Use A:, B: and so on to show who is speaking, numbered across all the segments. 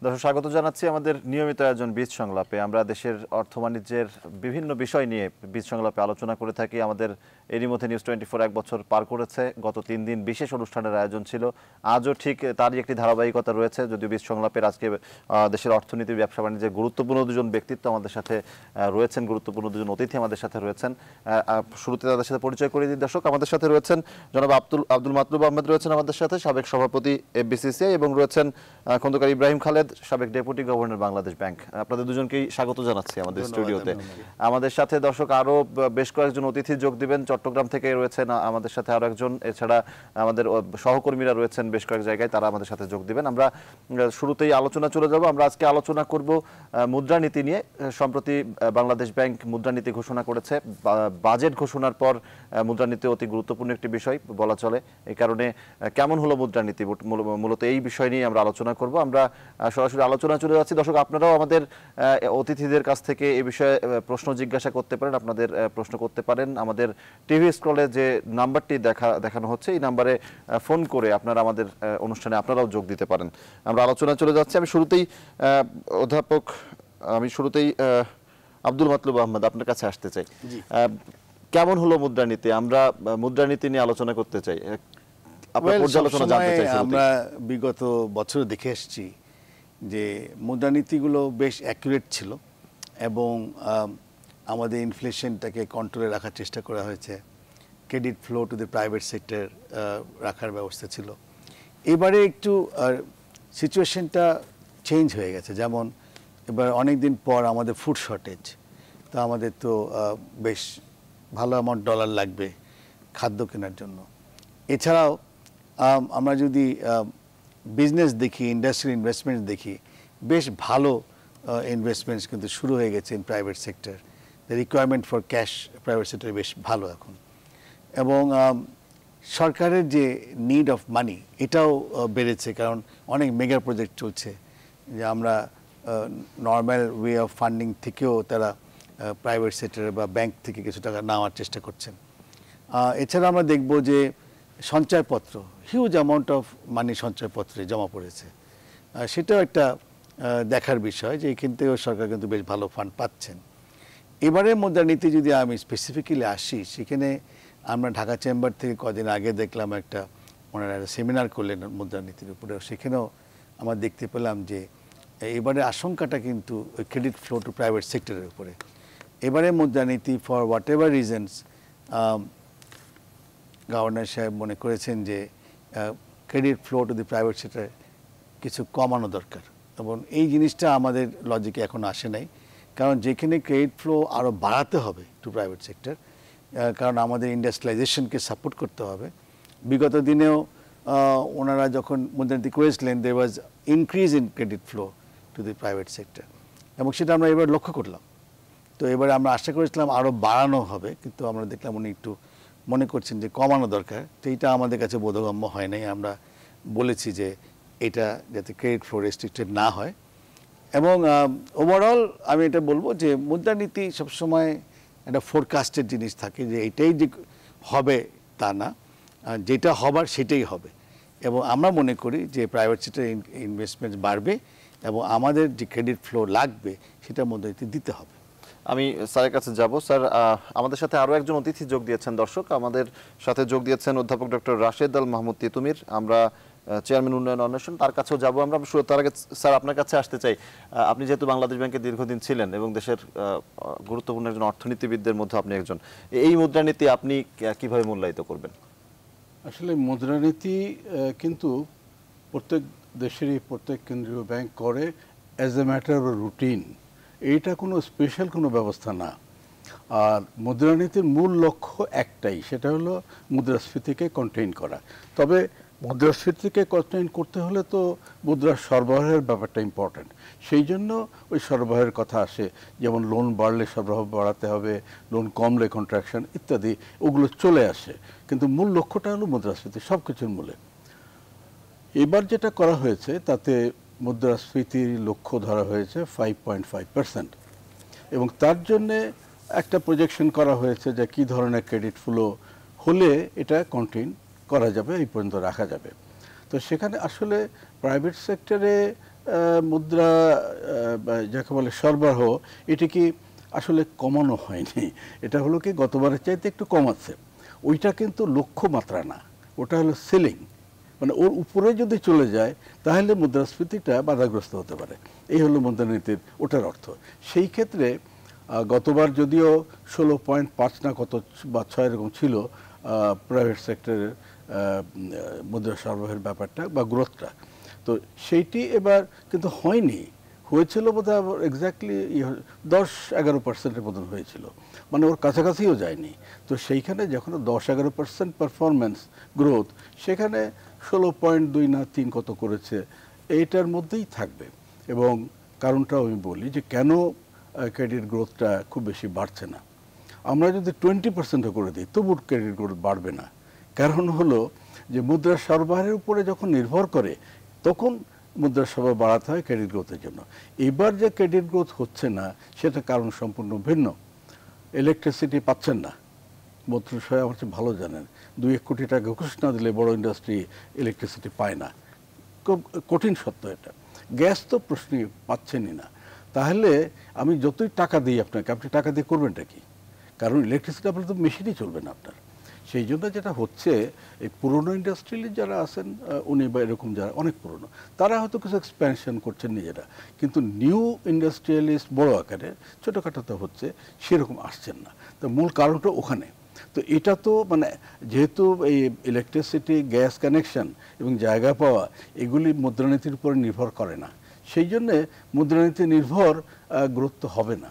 A: দর্শক স্বাগত জানাচ্ছি আমাদের নিয়মিত আয়োজন বীজ সংলাপে। আমরা দেশের অর্থ বাণিজ্যের বিভিন্ন বিষয় নিয়ে বীজ সংলাপে আলোচনা করে থাকি। আমাদের এরই মধ্যে নিউজ 24 এক বছর পার করেছে। গত 3 দিন বিশেষ অনুষ্ঠানের আয়োজন ছিল, আজও ঠিক তারই একটি ধারাবাহিকতা রয়েছে। যদিও বীজ সংলাপের আজকে দেশের অর্থনীতি, ব্যবসা বাণিজ্যের গুরুত্বপূর্ণ দুজন ব্যক্তিত্ব আমাদের সাথে রয়েছেন, গুরুত্বপূর্ণ দুজন অতিথি আমাদের সাথে রয়েছেন। শুরুতে তাদের সাথে পরিচয় করে দিই দর্শক। আমাদের সাথে রয়েছেন জনাব আব্দুল মাতলুব আহমেদ, রয়েছেন আমাদের সাথে সাবেক সভাপতি FBCCI, এবং রয়েছেন খন্দকার ইব্রাহিম খালেদ, সাবেক ডেপুটি গভর্নর বাংলাদেশ ব্যাংক। আপনাদের দুজনকেই স্বাগত জানাচ্ছি আমাদের স্টুডিওতে। আমাদের সাথে দর্শক আরো বেশ কয়েকজন অতিথি যোগ দিবেন। চট্টগ্রাম থেকে রয়েছেন আমাদের সাথে আরো একজন, এছাড়া আমাদের সহকর্মীরা রয়েছেন বেশ কয়েক জায়গায়, তারা আমাদের সাথে যোগ দিবেন। আমরা শুরুতেই আলোচনা চলে যাব। আমরা আজকে আলোচনা করব মুদ্রানীতি নিয়ে। সম্প্রতি বাংলাদেশ ব্যাংক মুদ্রানীতি ঘোষণা করেছে। বাজেট ঘোষণার পর মুদ্রানীতি অতি গুরুত্বপূর্ণ একটি বিষয় বলা চলে। এই কারণে কেমন হলো মুদ্রানীতি, মূলত এই বিষয় নিয়ে আমরা আলোচনা করব। আমরা সরাসরি আলোচনা চলে যাচ্ছি। দর্শক আপনারাও আমাদের অতিথিদের কাছ থেকে এই বিষয়ে প্রশ্ন জিজ্ঞাসা করতে পারেন, আপনাদের প্রশ্ন করতে পারেন। আমাদের টিভি স্ক্রলে যে নাম্বারটি দেখানো হচ্ছে, এই নাম্বারে ফোন করে আপনারা আমাদের অনুষ্ঠানে আপনারাও যোগ দিতে পারেন। আমরা আলোচনা চলে যাচ্ছি। আমি শুরুতেই আব্দুল মাতলুব আহমেদ, আপনার কাছে আসতে চাই। কেমন হলো মুদ্রানীতি? আমরা মুদ্রানীতি নিয়ে আলোচনা করতে চাই, আপনার পর্যালোচনা জানতে চাই।
B: আমরা বিগত বছর দেখে এসেছি যে মুদ্রানীতিগুলো বেশ অ্যাকুরেট ছিল এবং আমাদের ইনফ্লেশনটাকে কন্ট্রোলে রাখার চেষ্টা করা হয়েছে। Credit flow to the private sector রাখার ব্যবস্থা ছিল। এবারে একটু সিচুয়েশনটা চেঞ্জ হয়ে গেছে। যেমন এবার অনেক দিন পর আমাদের ফুড শর্টেজ, তো আমাদের তো বেশ ভালো অ্যামাউন্ট ডলার লাগবে খাদ্য কেনার জন্য। এছাড়াও আমরা যদি বিজনেস দেখি, ইন্ডাস্ট্রিয়াল ইনভেস্টমেন্ট দেখি, বেশ ভালো ইনভেস্টমেন্টস কিন্তু শুরু হয়ে গেছে in private sector. The requirement for cash private সেক্টরে বেশ ভালো এখন। এবং সরকারের যে নিড অফ মানি এটাও বেড়েছে, কারণ অনেক মেগা প্রজেক্ট চলছে, যে আমরা নর্মাল ওয়ে অফ ফান্ডিং থেকেও তারা প্রাইভেট সেক্টরে বা ব্যাংক থেকে কিছু টাকা নেওয়ার চেষ্টা করছেন। এছাড়া আমরা দেখব যে সঞ্চয়পত্র, হিউজ অ্যামাউন্ট অফ মানি সঞ্চয়পত্রে জমা পড়েছে। সেটাও একটা দেখার বিষয় যে এখান থেকেও সরকার কিন্তু বেশ ভালো ফান্ড পাচ্ছেন। এবারের মুদ্রানীতি যদি আমি স্পেসিফিক্যালি আসি, সেখানে আমরা ঢাকা চেম্বার থেকে কদিন আগে দেখলাম ওনারা একটা সেমিনার করলেন মুদ্রানীতির উপরে। সেখানেও আমরা দেখতে পেলাম যে এবারে আশঙ্কাটা কিন্তু ক্রেডিট ফ্লো টু প্রাইভেট সেক্টরের উপরে। এবারে মুদ্রানীতি for whatever reasons governor সাহেব মনে করেছেন যে credit flow to the private sector কিছু কমানো দরকার, এবং এই জিনিসটা আমাদের লজিকে এখন আসে নাই। কারণ যেখানে ক্রেডিট ফ্লো আরও বাড়াতে হবে টু প্রাইভেট সেক্টর, কারণ আমাদের ইন্ডাস্ট্রিয়ালাইজেশনকে সাপোর্ট করতে হবে। বিগত দিনেও ওনারা যখন মুদ্রানীতি করেছিলেন, there was increase in credit flow to the private sector, এবং সেটা আমরা এবার লক্ষ্য করলাম। তো এবারে আমরা আশা করেছিলাম আরও বাড়ানো হবে, কিন্তু আমরা দেখলাম উনি একটু মনে করছেন যে কমানো দরকার। তো এইটা আমাদের কাছে বোধগম্য হয় নাই। আমরা বলেছি যে এটা যাতে ক্রেডিট ফ্লো রেস্ট্রিক্টেড না হয়। এবং ওভারঅল আমি এটা বলবো যে মুদ্রানীতি সবসময় একটা ফোরকাস্টেড জিনিস থাকে, যে এটাই যে হবে তা না, যেটা হবার সেটাই হবে। এবং আমরা মনে করি যে প্রাইভেট সেক্টর ইনভেস্টমেন্ট বাড়বে এবং আমাদের যে ক্রেডিট ফ্লো লাগবে সেটার মুদ্রানীতি দিতে হবে।
A: আমি স্যারের কাছে যাব। স্যার, আমাদের সাথে আরো একজন অতিথি যোগ দিয়েছেন। দর্শক, আমাদের সাথে যোগ দিয়েছেন অধ্যাপক ডক্টর রাশেদ আল মাহমুদ তিতুমির, আমরা চেয়ারম্যান উন্নয়ন অন্বেষণ, তার কাছেও যাব আমরা। তার আগে স্যার আপনার কাছে আসতে চাই। আপনি যেহেতু বাংলাদেশ ব্যাংকে দীর্ঘদিন ছিলেন এবং দেশের গুরুত্বপূর্ণ একজন অর্থনীতিবিদদের মধ্যে আপনি একজন, এই মুদ্রানীতি আপনি কিভাবে মূল্যায়িত করবেন?
C: আসলে মুদ্রানীতি কিন্তু প্রত্যেক দেশেরই প্রত্যেক কেন্দ্রীয় ব্যাংক করে as a matter of routine. এইটা কোনো স্পেশাল কোনো ব্যবস্থা না। আর মুদ্রানীতির মূল লক্ষ্য একটাই, সেটা হলো মুদ্রাস্ফীতিকে কন্টেইন করা। তবে মুদ্রাস্ফীতিকে কন্টেইন করতে হলে তো মুদ্রার সরবরাহের ব্যাপারটা ইম্পর্ট্যান্ট। সেই জন্য ওই সরবরাহের কথা আসে, যেমন লোন বাড়লে সরবরাহ বাড়াতে হবে, লোন কমলে কন্ট্রাকশন ইত্যাদি, ওগুলো চলে আসে। কিন্তু মূল লক্ষ্যটা হলো মুদ্রাস্ফীতি, সব কিছুর মূলে। এবার যেটা করা হয়েছে তাতে মুদ্রাস্ফীতির লক্ষ্য ধরা হয়েছে 5.5%, এবং তার জন্যে একটা প্রজেকশন করা হয়েছে যে কী ধরনের ক্রেডিট ফ্লো হলে এটা কন্টেইন করা যাবে, এই পর্যন্ত রাখা যাবে। তো সেখানে আসলে প্রাইভেট সেক্টরে মুদ্রা যাকে বলে সরবরাহ, এটা কি আসলে কমানো হয়নি, এটা হলো কি গতবারের চাইতে একটু কমাচ্ছে। ওইটা কিন্তু লক্ষ্যমাত্রা না, ওটা হলো সিলিং, মানে ওর উপরে যদি চলে যায় তাহলে মুদ্রাস্ফীতিটা বাধাগ্রস্ত হতে পারে। এই হলো মুদ্রানীতির ওটার অর্থ। সেই ক্ষেত্রে গতবার যদিও 16.5 না কত বা 6 এরকম ছিল প্রাইভেট সেক্টরের মুদ্রা সরবরাহের ব্যাপারটা বা গ্রোথটা, তো সেইটি এবার কিন্তু হয়নি। হয়েছিল বোধহয় এক্স্যাক্টলি 10-11% মতন হয়েছিল, মানে ওর কাছাকাছিও যায়নি। তো সেইখানে যখন 10-11% পারফরমেন্স গ্রোথ, সেখানে 16.2 না 3 কত করেছে, এইটার মধ্যেই থাকবে। এবং কারণটাও আমি বলি যে কেন ক্রেডিট গ্রোথটা খুব বেশি বাড়ছে না। আমরা যদি 20%ও করে দিই তবু ক্রেডিট গ্রোথ বাড়বে না। কারণ হলো যে মুদ্রা সরবরাহের উপরে যখন নির্ভর করে তখন মুদ্রা সরবরাহ বাড়াতে হয় ক্রেডিট গ্রোথের জন্য। এবার যে ক্রেডিট গ্রোথ হচ্ছে না সেটা কারণ সম্পূর্ণ ভিন্ন। ইলেকট্রিসিটি পাচ্ছেন না, মন্ত্রী আমার চেয়ে ভালো জানেন, 2-1 কোটি টাকা ঘুষ না দিলে বড় ইন্ডাস্ট্রি ইলেকট্রিসিটি পায় না, খুব কঠিন সত্য এটা। গ্যাস তো প্রশ্নই পাচ্ছেনই না। তাহলে আমি যতই টাকা দিই আপনাকে, আপনি টাকা দিয়ে করবেনটা কি? কারণ ইলেকট্রিসিটি আপনার তো মেশিনই চলবে না আপনার। সেই জন্য যেটা হচ্ছে, এই পুরনো ইন্ডাস্ট্রিয়ালি যারা আছেন উনি বা এরকম যারা অনেক পুরনো, তারা হয়তো কিছু এক্সপ্যানশন করছেন নিজেরা, কিন্তু নিউ ইন্ডাস্ট্রিয়ালিস্ট বড় আকারে, ছোটোখাটোতে হচ্ছে, সেরকম আসছেন না। তো মূল কারণটা ওখানে। তো এটা তো মানে যেহেতু এই ইলেকট্রিসিটি, গ্যাস কানেকশন এবং জায়গা পাওয়া এগুলি মুদ্রানীতির উপর নির্ভর করে না, সেই জন্যে মুদ্রানীতি নির্ভর গুরুত্ব হবে না।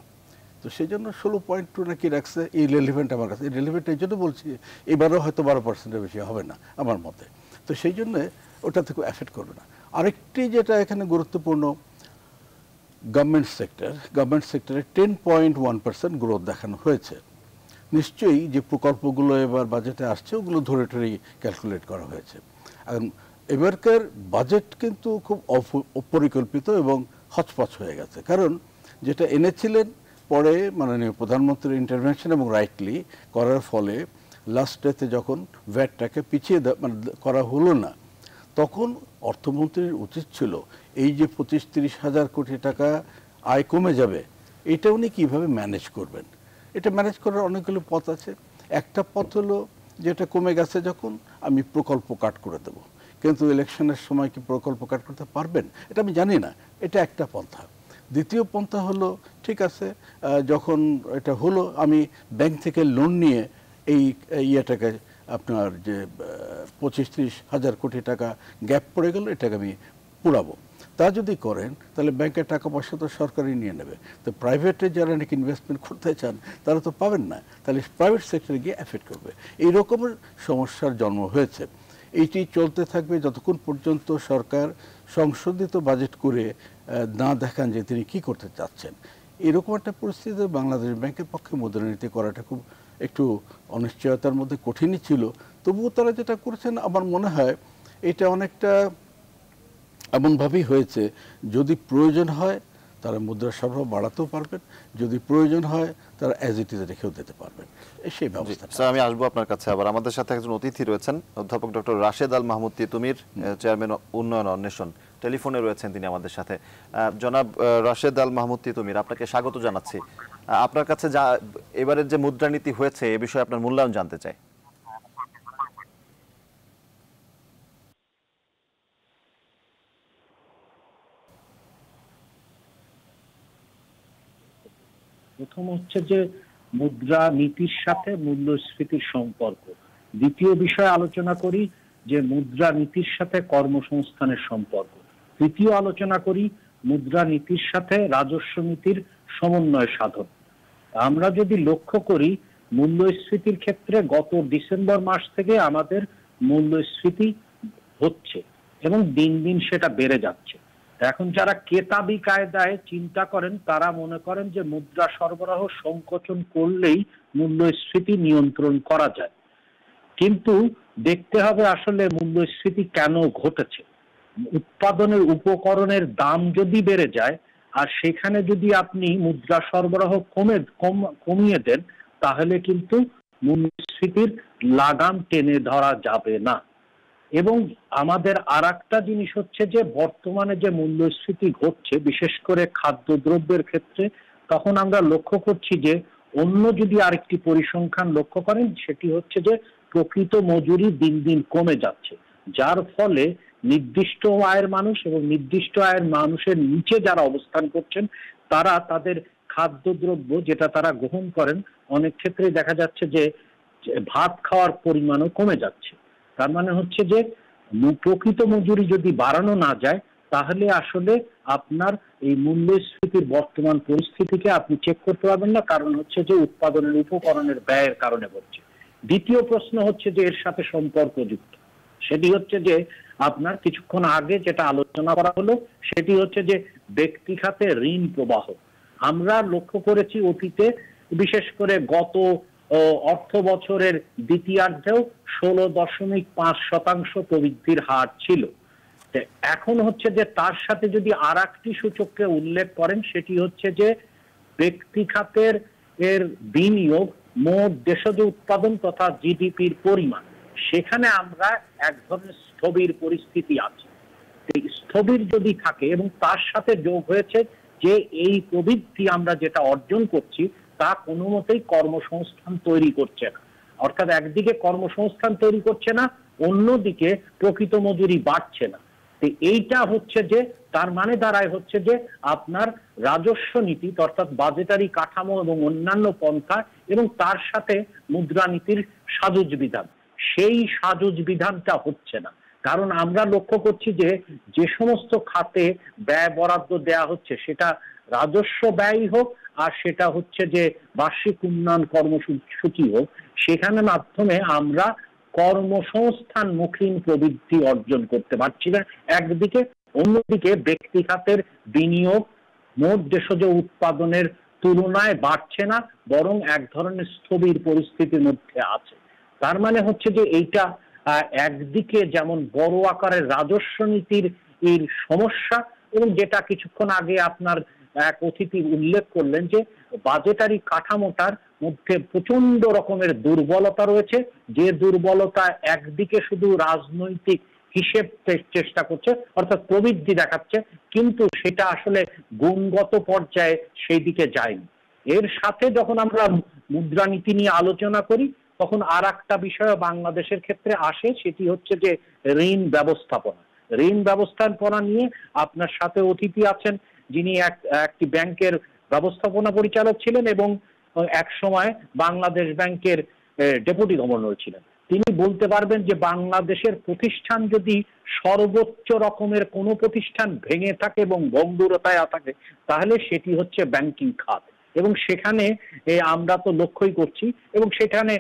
C: তো সেই জন্য 16.2 নাকি রাখছে, এই রেলিভেন্ট আমার কাছে। এই রেলিভেন্ট এই জন্য বলছি, এবারও হয়তো 12%-এর বেশি হবে না আমার মতে। তো সেই জন্যে ওটা থেকে এফেক্ট করবে না। আরেকটি যেটা এখানে গুরুত্বপূর্ণ, গভর্নমেন্ট সেক্টরে 10.1% গ্রোথ দেখানো হয়েছে। নিশ্চয়ই যে প্রকল্পগুলো এবার বাজেটে আসছে ওগুলো ধরে ধরেই ক্যালকুলেট করা হয়েছে। এখন এবারকার বাজেট কিন্তু খুব অপরিকল্পিত এবং হচপচ হয়ে গেছে। কারণ যেটা এনেছিলেন পরে মাননীয় প্রধানমন্ত্রীর ইন্টারভেনশন এবং রাইটলি করার ফলে লাস্ট ডেতে যখন ভ্যাটটাকে পিছিয়ে করা হলো না, তখন অর্থমন্ত্রীর উচিত ছিল এই যে 25-30 হাজার কোটি টাকা আয় কমে যাবে, এটা উনি কীভাবে ম্যানেজ করবেন। এটা ম্যানেজ করার অনেকগুলো পথ আছে। একটা পথ হলো যেটা কমে গেছে যখন, আমি প্রকল্প কাট করে দেব। কিন্তু ইলেকশনের সময় কি প্রকল্প কাট করতে পারবেন এটা আমি জানি না, এটা একটা পন্থা। দ্বিতীয় পন্থা হলো, ঠিক আছে যখন এটা হলো, আমি ব্যাংক থেকে লোন নিয়ে এই ইয়েটাকে, আপনার যে 25-30 হাজার কোটি টাকা গ্যাপ পড়ে গেল, এটাকে আমি পুরাবো। তা যদি করেন তাহলে ব্যাংকের টাকা পয়সা তো সরকারই নিয়ে নেবে। তো প্রাইভেটে যারা নাকি ইনভেস্টমেন্ট করতে চান তারা তো পাবেন না, তাহলে প্রাইভেট সেক্টরে গিয়ে এফেক্ট করবে। এই রকমের সমস্যার জন্ম হয়েছে। এইটি চলতে থাকবে যতক্ষণ পর্যন্ত সরকার সংশোধিত বাজেট করে না দেখান যে তিনি কি করতে চাচ্ছেন। এরকম একটা পরিস্থিতিতে বাংলাদেশ ব্যাংকের পক্ষে মুদ্রানীতি করাটা খুব একটু অনিশ্চয়তার মধ্যে কঠিনই ছিল। তবুও তারা যেটা করেছেন আমার মনে হয় এটা অনেকটা এমনভাবেই হয়েছে, যদি প্রয়োজন হয় তারা মুদ্রা সরবরাহ বাড়াতেও পারবেন, যদি প্রয়োজন হয় তারা অ্যাজ ইট ইজ রেখেও দিতে পারবেন, সেই ব্যবস্থা।
A: স্যার আমি আসবো আপনার কাছে আবার। আমাদের সাথে একজন অতিথি রয়েছেন, অধ্যাপক ডক্টর রাশেদ আল মাহমুদ তিতুমির, চেয়ারম্যান উন্নয়ন অন্বেষণ, টেলিফোনে রয়েছেন তিনি আমাদের সাথে। জনাব রাশেদ আল মাহমুদ তিতুমির, আপনাকে স্বাগত জানাচ্ছি। আপনার কাছে এবারের যে মুদ্রানীতি হয়েছে এ বিষয়ে আপনার মূল্যায়ন জানতে চাই।
D: প্রথম হচ্ছে যে মুদ্রা নীতির সাথে মূল্যস্ফীতির সম্পর্ক। দ্বিতীয় বিষয় আলোচনা করি যে মুদ্রা নীতির সাথে কর্মসংস্থানের সম্পর্ক। তৃতীয় আলোচনা করি মুদ্রা নীতির সাথে রাজস্ব নীতির সমন্বয় সাধন। আমরা যদি লক্ষ্য করি মূল্যস্ফীতির ক্ষেত্রে গত ডিসেম্বর মাস থেকে আমাদের মূল্যস্ফীতি হচ্ছে এবং দিন দিন সেটা বেড়ে যাচ্ছে। এখন যারা কেতাবি কায়দায় চিন্তা করেন তারা মনে করেন যে মুদ্রা সরবরাহ সংকোচন করলেই মূল্যস্ফীতি নিয়ন্ত্রণ করা যায়, কিন্তু দেখতে হবে আসলে মূল্যস্ফীতি কেন ঘটেছে। উৎপাদনের উপকরণের দাম যদি বেড়ে যায় আর সেখানে যদি আপনি মুদ্রা সরবরাহ কমিয়ে দেন তাহলে কিন্তু মূল্যস্ফীতির লাগাম টেনে ধরা যাবে না। এবং আমাদের আরেকটা জিনিস হচ্ছে যে বর্তমানে যে মূল্যস্ফীতি ঘটছে বিশেষ করে খাদ্যদ্রব্যের ক্ষেত্রে, তখন আমরা লক্ষ্য করছি যে অন্য যদি আরেকটি পরিসংখ্যান লক্ষ্য করেন সেটি হচ্ছে যে প্রকৃত মজুরি দিন দিন কমে যাচ্ছে, যার ফলে নির্দিষ্ট আয়ের মানুষ এবং নির্দিষ্ট আয়ের মানুষের নিচে যারা অবস্থান করছেন তারা তাদের খাদ্যদ্রব্য যেটা তারা গ্রহণ করেন অনেক ক্ষেত্রে দেখা যাচ্ছে যে ভাত খাওয়ার পরিমাণও কমে যাচ্ছে। তার মানে হচ্ছে যে প্রকৃত মজুরি যদি বাড়ানো না যায় তাহলে আসলে আপনার এই মূল্যস্ফীতির বর্তমান পরিস্থিতিকে আপনি চেক করতে পারবেন না, কারণ হচ্ছে যে উৎপাদনের উপকরণের ব্যয়ের কারণে হচ্ছে। দ্বিতীয় প্রশ্ন হচ্ছে যে এর সাথে সম্পর্কযুক্ত, সেটি হচ্ছে যে আপনার কিছুক্ষণ আগে যেটা আলোচনা করা হলো সেটি হচ্ছে যে ব্যক্তি খাতে ঋণ প্রবাহ। আমরা লক্ষ্য করেছি অতীতে বিশেষ করে গত অর্থ বছরের দ্বিতীয়ার্ধেও 16.5% প্রবৃদ্ধির হার ছিল। এখন হচ্ছে যে তার সাথে যদি আরেকটি সূচককে উল্লেখ করেন সেটি হচ্ছে যে ব্যক্তি খাতের এর বিনিয়োগ মোট দেশজ উৎপাদন তথা জিডিপির পরিমাণ, সেখানে আমরা এক ধরনের স্থবির পরিস্থিতি আছে। এই স্থবির যদি থাকে এবং তার সাথে যোগ হয়েছে যে এই প্রবৃদ্ধি আমরা যেটা অর্জন করছি তা কোনো মতেই কর্মসংস্থান তৈরি করছে না, অর্থাৎ একদিকে কর্মসংস্থান তৈরি করছে না, অন্যদিকে প্রকৃত মজুরি বাড়ছে না। এইটা হচ্ছে যে তার মানে দাঁড়ায় হচ্ছে যে আপনার রাজস্ব নীতি অর্থাৎ বাজেটারি কাঠামো এবং অন্যান্য পন্থা এবং তার সাথে মুদ্রানীতির সাজুজ বিধান, সেই সাজুজ বিধানটা হচ্ছে না। কারণ আমরা লক্ষ্য করছি যে যে সমস্ত খাতে ব্যয় বরাদ্দ দেয়া হচ্ছে সেটা রাজস্ব ব্যয় হোক আর সেটা হচ্ছে যে বার্ষিক উন্নয়ন কর্মসূচি হোক, সেখানে মাধ্যমে আমরা কর্মসংস্থান মুখীন প্রবৃদ্ধি অর্জন করতে পারছি না একদিকে, অন্যদিকে ব্যক্তি খাতের বিনিয়োগ মোট দেশজ উৎপাদনের তুলনায় বাড়ছে না, বরং এক ধরনের স্থবির পরিস্থিতির মধ্যে আছে। তার মানে হচ্ছে যে এইটা একদিকে যেমন বড় আকারের রাজস্ব নীতির এর সমস্যা, এবং যেটা কিছুক্ষণ আগে আপনার এক অতিথি উল্লেখ করলেন যে বাজেটারি কাঠামোটার মধ্যে প্রচন্ড রকমের দুর্বলতা রয়েছে, যে দুর্বলতা একদিকে শুধু রাজনৈতিক হিসেব চেষ্টা করছে অর্থাৎ প্রবৃদ্ধি দেখাচ্ছে, কিন্তু সেটা আসলে গুণগত পর্যায়ে সেই দিকে যায়নি। এর সাথে যখন আমরা মুদ্রানীতি নিয়ে আলোচনা করি তখন আর একটা বিষয় বাংলাদেশের ক্ষেত্রে আসে, সেটি হচ্ছে যে ঋণ ব্যবস্থাপনা। ঋণ ব্যবস্থাপনা নিয়ে আপনার সাথে অতিথি আছেন যিনি একটি ব্যাংকের ব্যবস্থাপনা পরিচালক ছিলেন এবং এক সময় বাংলাদেশ ব্যাংকের ডেপুটি গভর্নর ছিলেন। তিনি বলতে পারবেন যে বাংলাদেশের প্রতিষ্ঠান যদি সর্বোচ্চ রকমের কোনো প্রতিষ্ঠান ভেঙে থাকে এবং ভঙ্গুরতায় থাকে তাহলে সেটি হচ্ছে ব্যাংকিং খাত, এবং সেখানে আমরা তো লক্ষ্যই করছি এবং সেখানে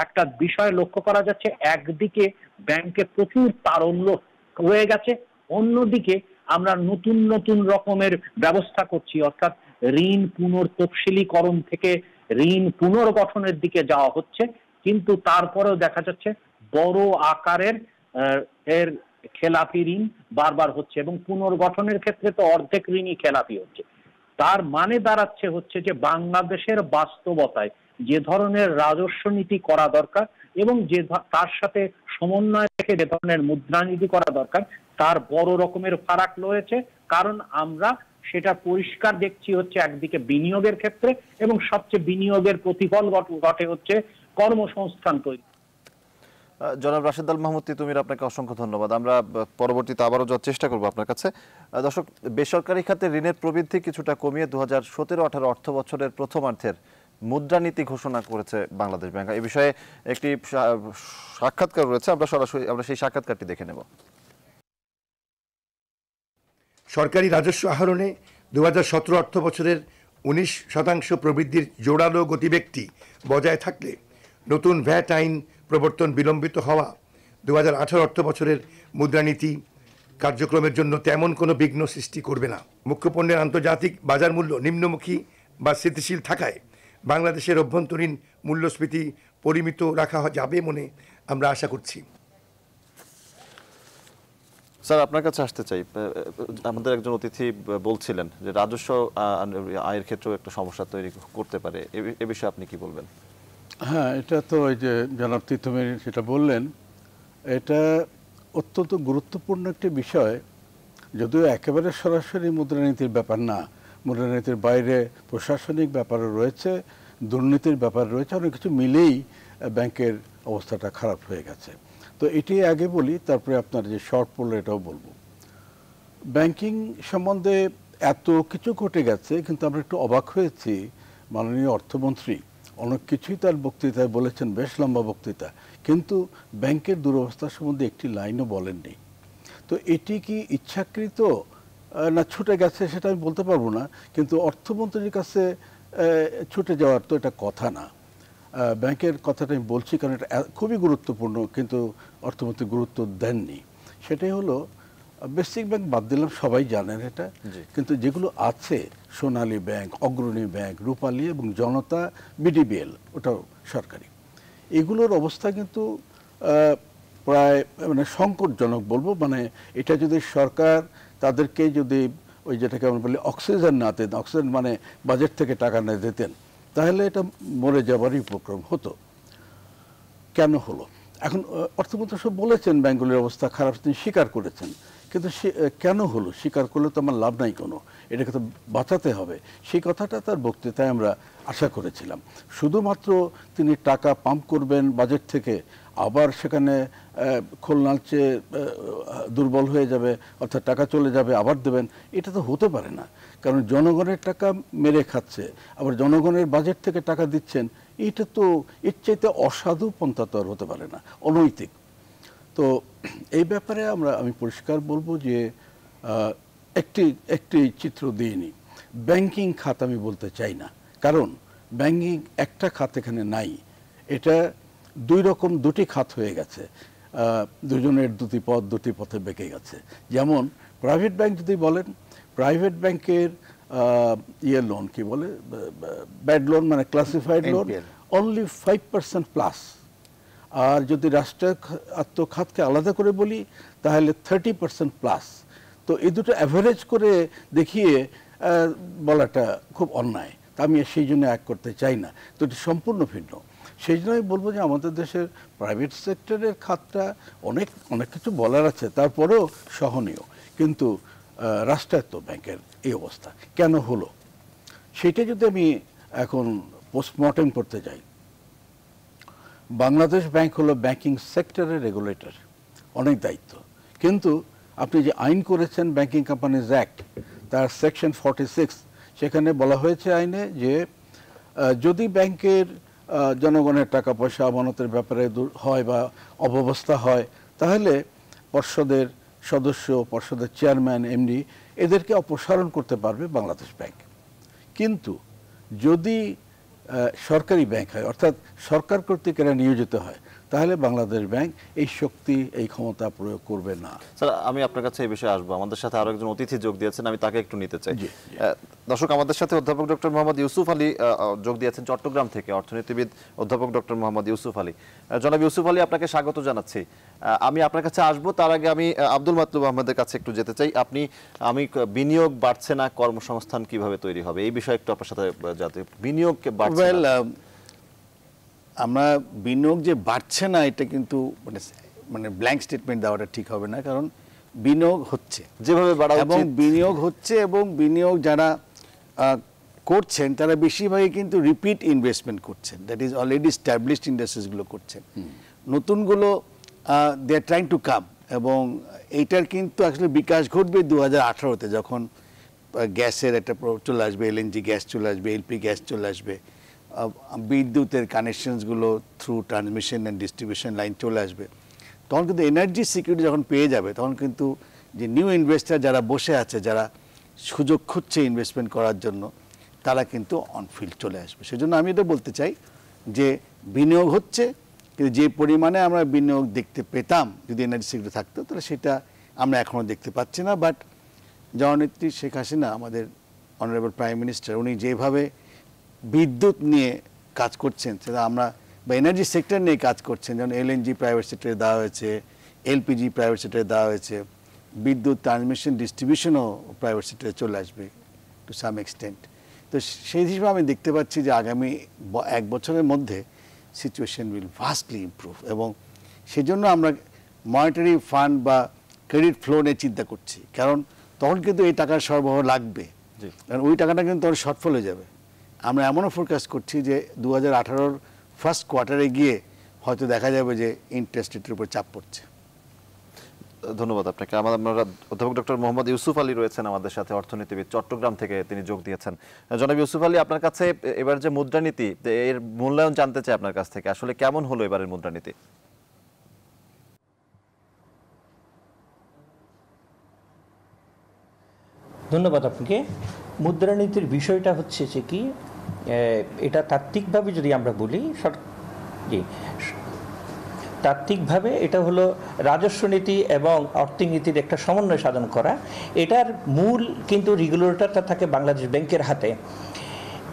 D: একটা বিষয় লক্ষ্য করা যাচ্ছে, একদিকে ব্যাংকে প্রচুর তারল্য হয়ে গেছে, অন্যদিকে আমরা নতুন নতুন রকমের ব্যবস্থা করছি, অর্থাৎ ঋণ পুনর্তফসিলীকরণ থেকে ঋণ পুনর্গঠনের দিকে যাওয়া হচ্ছে, কিন্তু তারপরেও দেখা যাচ্ছে বড় আকারের এর খেলাপি ঋণ বারবার হচ্ছে এবং পুনর্গঠনের ক্ষেত্রে তো অর্ধেক ঋণই খেলাপি হচ্ছে। তার মানে দাঁড়াচ্ছে হচ্ছে যে বাংলাদেশের বাস্তবতায় যে ধরনের রাজস্ব নীতি করা দরকার এবং যে তার সাথে সমন্বয় রেখে যে ধরনের মুদ্রানীতি করা দরকার তার বড় রকমের ফারাক রয়েছে, কারণ আমরা সেটা পরিষ্কার দেখছি হচ্ছে একদিকে বিনিয়োগের ক্ষেত্রে এবং সবচেয়ে বিনিয়োগের প্রতিফল ঘটে হচ্ছে কর্মসংস্থান তৈরি।
A: জনাব রাশেদ আল মাহমুদ তিতুমির, আপনাকে অসংখ্য ধন্যবাদ। আমরা পরবর্তীতে আবারও যাওয়ার চেষ্টা করব আপনার কাছে। দর্শক, বেসরকারি খাতে ঋণের প্রবৃদ্ধি কিছুটা কমিয়ে 2017-18 অর্থ বছরের প্রথমার্ধের মুদ্রানীতি ঘোষণা করেছে বাংলাদেশ ব্যাংক। এই বিষয়ে একটি সাক্ষাৎকার রয়েছে, আমরা সেই সাক্ষাৎকারটি দেখে নেব।
E: সরকারি রাজস্ব আহরণে 2017 অর্থ বছরের 19% প্রবৃদ্ধির জোরালো গতিবেগটি বজায় থাকলে নতুন ভ্যাট আইন প্রবর্তন বিলম্বিত হওয়া 2018 অর্থ বছরের মুদ্রানীতি কার্যক্রমের জন্য তেমন কোনো বিঘ্ন সৃষ্টি করবে না। মুখ্য পণ্যের আন্তর্জাতিক বাজার মূল্য নিম্নমুখী বা স্থিতিশীল থাকায় বাংলাদেশের অভ্যন্তরীণ মূল্যস্ফীতি পরিমিত রাখা যাবে মনে আমরা আশা করছি।
A: স্যার, আপনার কাছে আসতে চাই। আমাদের একজন অতিথি বলছিলেন যে রাজস্ব আয়ের ক্ষেত্রেও একটা সমস্যা তৈরি করতে পারে, এ বিষয়ে আপনি কি বলবেন?
C: হ্যাঁ, এটা তো ওই যে জনাব তিতুমির সেটা বললেন এটা অত্যন্ত গুরুত্বপূর্ণ একটি বিষয়, যদিও একেবারে সরাসরি মুদ্রানীতির ব্যাপার না। মুদ্রানীতির বাইরে প্রশাসনিক ব্যাপারও রয়েছে, দুর্নীতির ব্যাপার রয়েছে, অনেক কিছু মিলেই ব্যাংকের অবস্থাটা খারাপ হয়ে গেছে। তো এটি আগে বলি, তারপরে আপনার যে শর্ট পড়লো এটাও বলবো। ব্যাংকিং সম্বন্ধে এত কিছু ঘটে গেছে, কিন্তু আমরা একটু অবাক হয়েছি, মাননীয় অর্থমন্ত্রী অনেক কিছুই তার বক্তৃতায় বলেছেন, বেশ লম্বা বক্তৃতা, কিন্তু ব্যাংকের দুরবস্থা সম্বন্ধে একটি লাইনও বলেননি। তো এটি কি ইচ্ছাকৃত না ছুটে গেছে সেটা আমি বলতে পারবো না, কিন্তু অর্থমন্ত্রীর কাছে ছুটে যাওয়ার তো এটা কথা না। ব্যাংকের কথাটা আমি বলছি কারণ এটা খুবই গুরুত্বপূর্ণ, কিন্তু অর্থমন্ত্রী গুরুত্ব দেননি। সেটাই হলো, বেসিক ব্যাংক বাদ দিলাম, সবাই জানেন এটা, কিন্তু যেগুলো আছে সোনালী ব্যাংক, অগ্রণী ব্যাংক, রূপালী এবং জনতা, বিডিবিএল ওটাও সরকারি, এগুলোর অবস্থা কিন্তু প্রায় মানে সংকটজনক বলবো। মানে এটা যদি সরকার তাদেরকে যদি ওই যেটাকে আমরা বলি অক্সিজেন না দেন, অক্সিজেন মানে বাজেট থেকে টাকা না দিতেন, তাহলে এটা মরে যাবারই উপক্রম হতো। কেন হলো? এখন অর্থমন্ত্রী সব বলেছেন ব্যাংকগুলির অবস্থা খারাপ, তিনি স্বীকার করেছেন, কিন্তু কেন হলো স্বীকার করলে তো আমার লাভ নাই কোনো, এটাকে তো বাঁচাতে হবে। সেই কথাটা তার বক্তৃতায় আমরা আশা করেছিলাম। শুধুমাত্র তিনি টাকা পাম্প করবেন বাজেট থেকে, আবার সেখানে খোলনালচে দুর্বল হয়ে যাবে, অর্থাৎ টাকা চলে যাবে আবার দেবেন, এটা তো হতে পারে না। কারণ জনগণের টাকা মেরে খাচ্ছে, আবার জনগণের বাজেট থেকে টাকা দিচ্ছেন, এটা তো এর চাইতে অসাধু পন্থা তো আর হতে পারে না, অনৈতিক। তো এই ব্যাপারে আমি পরিষ্কার বলবো যে একটি চিত্র দিইনি, ব্যাংকিং খাত আমি বলতে চাই না, কারণ ব্যাংকিং একটা খাত এখানে নাই, এটা দুই রকম দুটি খাত হয়ে গেছে, দুজনের দুটি পথে বেঁকে গেছে। যেমন প্রাইভেট ব্যাংক যদি বলেন, প্রাইভেট ব্যাংকের লোন কি বলে, ব্যাড লোন মানে ক্লাসিফাইড লোন অনলি 5% প্লাস, আর যদি রাষ্ট্রায়ত্ত খাতকে আলাদা করে বলি তাহলে 30% প্লাস। তো এই দুটো অ্যাভারেজ করে দেখিয়ে বলাটা খুব অন্যায়, তা আমি সেই জন্য এক করতে চাই না। তো এটি সম্পূর্ণ ভিন্ন। সেই জন্যই বলবো যে আমাদের দেশের প্রাইভেট সেক্টরের খাতটা অনেক কিছু বলার আছে, তারপরেও সহনীয়, কিন্তু রাষ্ট্রায়ত্ত ব্যাংকের এই অবস্থা কেন হলো সেটা যদি আমি এখন পোস্টমর্টেম করতে যাই, বাংলাদেশ ব্যাংক হলো ব্যাংকিং সেক্টরের রেগুলেটর, অনেক দায়িত্ব, কিন্তু আপনি যে আইন করেছেন ব্যাংকিং কোম্পানিজ অ্যাক্ট, তার সেকশন 46, সেখানে বলা হয়েছে আইনে যে যদি ব্যাংকের জনগণের টাকা পয়সা আমানতের ব্যাপারে হয় বা অব্যবস্থা হয়, তাহলে পর্ষদের সদস্য, পর্ষদের চেয়ারম্যান, এমডি এদেরকে অপসারণ করতে পারবে বাংলাদেশ ব্যাংক। কিন্তু যদি সরকারি ব্যাংক হয়, অর্থাৎ সরকার কর্তৃক এরা নিয়োজিত হয়, তাহলে বাংলাদেশ ব্যাংক এই শক্তি, এই ক্ষমতা প্রয়োগ করবে না।
A: স্যার, আমি আপনার কাছে এই বিষয়ে আসবো। আমাদের সাথে আরো একজন অতিথি যোগ দিয়েছেন, আমি তাকে একটু নিতে চাই। দর্শক, আমাদের সাথে অধ্যাপক ডক্টর মোহাম্মদ ইউসুফ আলী যোগ দিয়েছেন চট্টগ্রাম থেকে, অর্থনীতিবিদ অধ্যাপক ডক্টর মোহাম্মদ ইউসুফ আলী। জনাব ইউসুফ আলী, আপনাকে স্বাগত জানাচ্ছি। আমি আপনার কাছে আসবো, তার আগে আমি আব্দুল মাতলুব আহমেদের কাছে একটু যেতে চাই। আমি বিনিয়োগ বাড়ছে না, কর্মসংস্থান কিভাবে তৈরি হবে, এই বিষয়ে একটু আপনার সাথে, যাতে বিনিয়োগ বাড়ছে না।
B: আমরা বিনিয়োগ যে বাড়ছে না এটা কিন্তু মানে ব্ল্যাঙ্ক স্টেটমেন্ট দেওয়াটা ঠিক হবে না, কারণ বিনিয়োগ হচ্ছে যেভাবে বাড়া উচিত, এবং বিনিয়োগ হচ্ছে, এবং বিনিয়োগ যারা করছেন তারা বেশিরভাগই কিন্তু রিপিট ইনভেস্টমেন্ট করছেন, দ্যাট ইজ অলরেডি স্ট্যাবলিশড ইন্ডাস্ট্রিজগুলো করছেন। নতুনগুলো দে আর ট্রাইং টু কাম, এবং এইটার কিন্তু আসলে বিকাশ ঘটবে 2018-তে, যখন গ্যাসের একটা চলে আসবে, এলএনজি গ্যাস চলে আসবে, এলপি গ্যাস চলে আসবে, বিদ্যুতের কানেকশনসগুলো through transmission and distribution line চলে আসবে। তখন কিন্তু এনার্জি সিকিউরিটি যখন পেয়ে যাবে, তখন কিন্তু যে নিউ ইনভেস্টার যারা বসে আছে, যারা সুযোগ খুঁজছে ইনভেস্টমেন্ট করার জন্য, তারা কিন্তু অনফিল্ড চলে আসবে। সেজন্য আমি এটা বলতে চাই যে বিনিয়োগ হচ্ছে, কিন্তু যে পরিমাণে আমরা বিনিয়োগ দেখতে পেতাম যদি এনার্জি সিকিউরিটি থাকতো, তাহলে সেটা আমরা এখনও দেখতে পাচ্ছি না। বাট জননেত্রী শেখ হাসিনা, আমাদের অনারেবল প্রাইম মিনিস্টার, উনি যেভাবে বিদ্যুৎ নিয়ে কাজ করছেন, সেটা আমরা বা এনার্জি সেক্টর নিয়ে কাজ করছেন, যেমন এলএনজি প্রাইভেট সেক্টরে দেওয়া হয়েছে, এলপিজি প্রাইভেট সেক্টরে দেওয়া হয়েছে, বিদ্যুৎ ট্রান্সমিশন ডিস্ট্রিবিউশনও প্রাইভেট সেক্টরে চলে আসবে টু সাম এক্সটেন্ট। তো সেই হিসেবে আমি দেখতে পাচ্ছি যে আগামী 1 বছরের মধ্যে সিচুয়েশন উইল ভাস্টলি ইমপ্রুভ, এবং সেজন্য আমরা মনিটারি ফান্ড বা ক্রেডিট ফ্লো নিয়ে চিন্তা করছি, কারণ তখন কিন্তু এই টাকার সরবরাহ লাগবে, কারণ ওই টাকাটা কিন্তু তখন শর্টফল হয়ে যাবে। আমরা এমনও ফোরকাস্ট করছি যে 2018 ফার্স্ট কোয়ার্টারে গিয়ে হয়তো দেখা যাবে যে ইন্টারেস্ট রেটের উপর চাপ পড়ছে।
A: ধন্যবাদ আপনাকে। আমরা অধ্যাপক ডক্টর মোহাম্মদ ইউসুফ আলী রয়েছেন আমাদের সাথে, অর্থনীতিবিদ, চট্টগ্রাম থেকে তিনি যোগ দিয়েছেন। জনাব ইউসুফ আলী, আপনার কাছে এবার যে মুদ্রানীতি, এর মূল্যায়ন জানতে চাই আপনার কাছ থেকে, আসলে কেমন হলো এবারের মুদ্রানীতি?
F: ধন্যবাদ আপনাকে। মুদ্রানীতির বিষয়টা হচ্ছে যে কি, এটা তাত্ত্বিকভাবে যদি আমরা বলি, তাত্ত্বিকভাবে এটা হলো রাজস্ব নীতি এবং অর্থনীতির একটা সমন্বয় সাধন করা। এটার মূল কিন্তু রেগুলেটরটা থাকে বাংলাদেশ ব্যাংকের হাতে।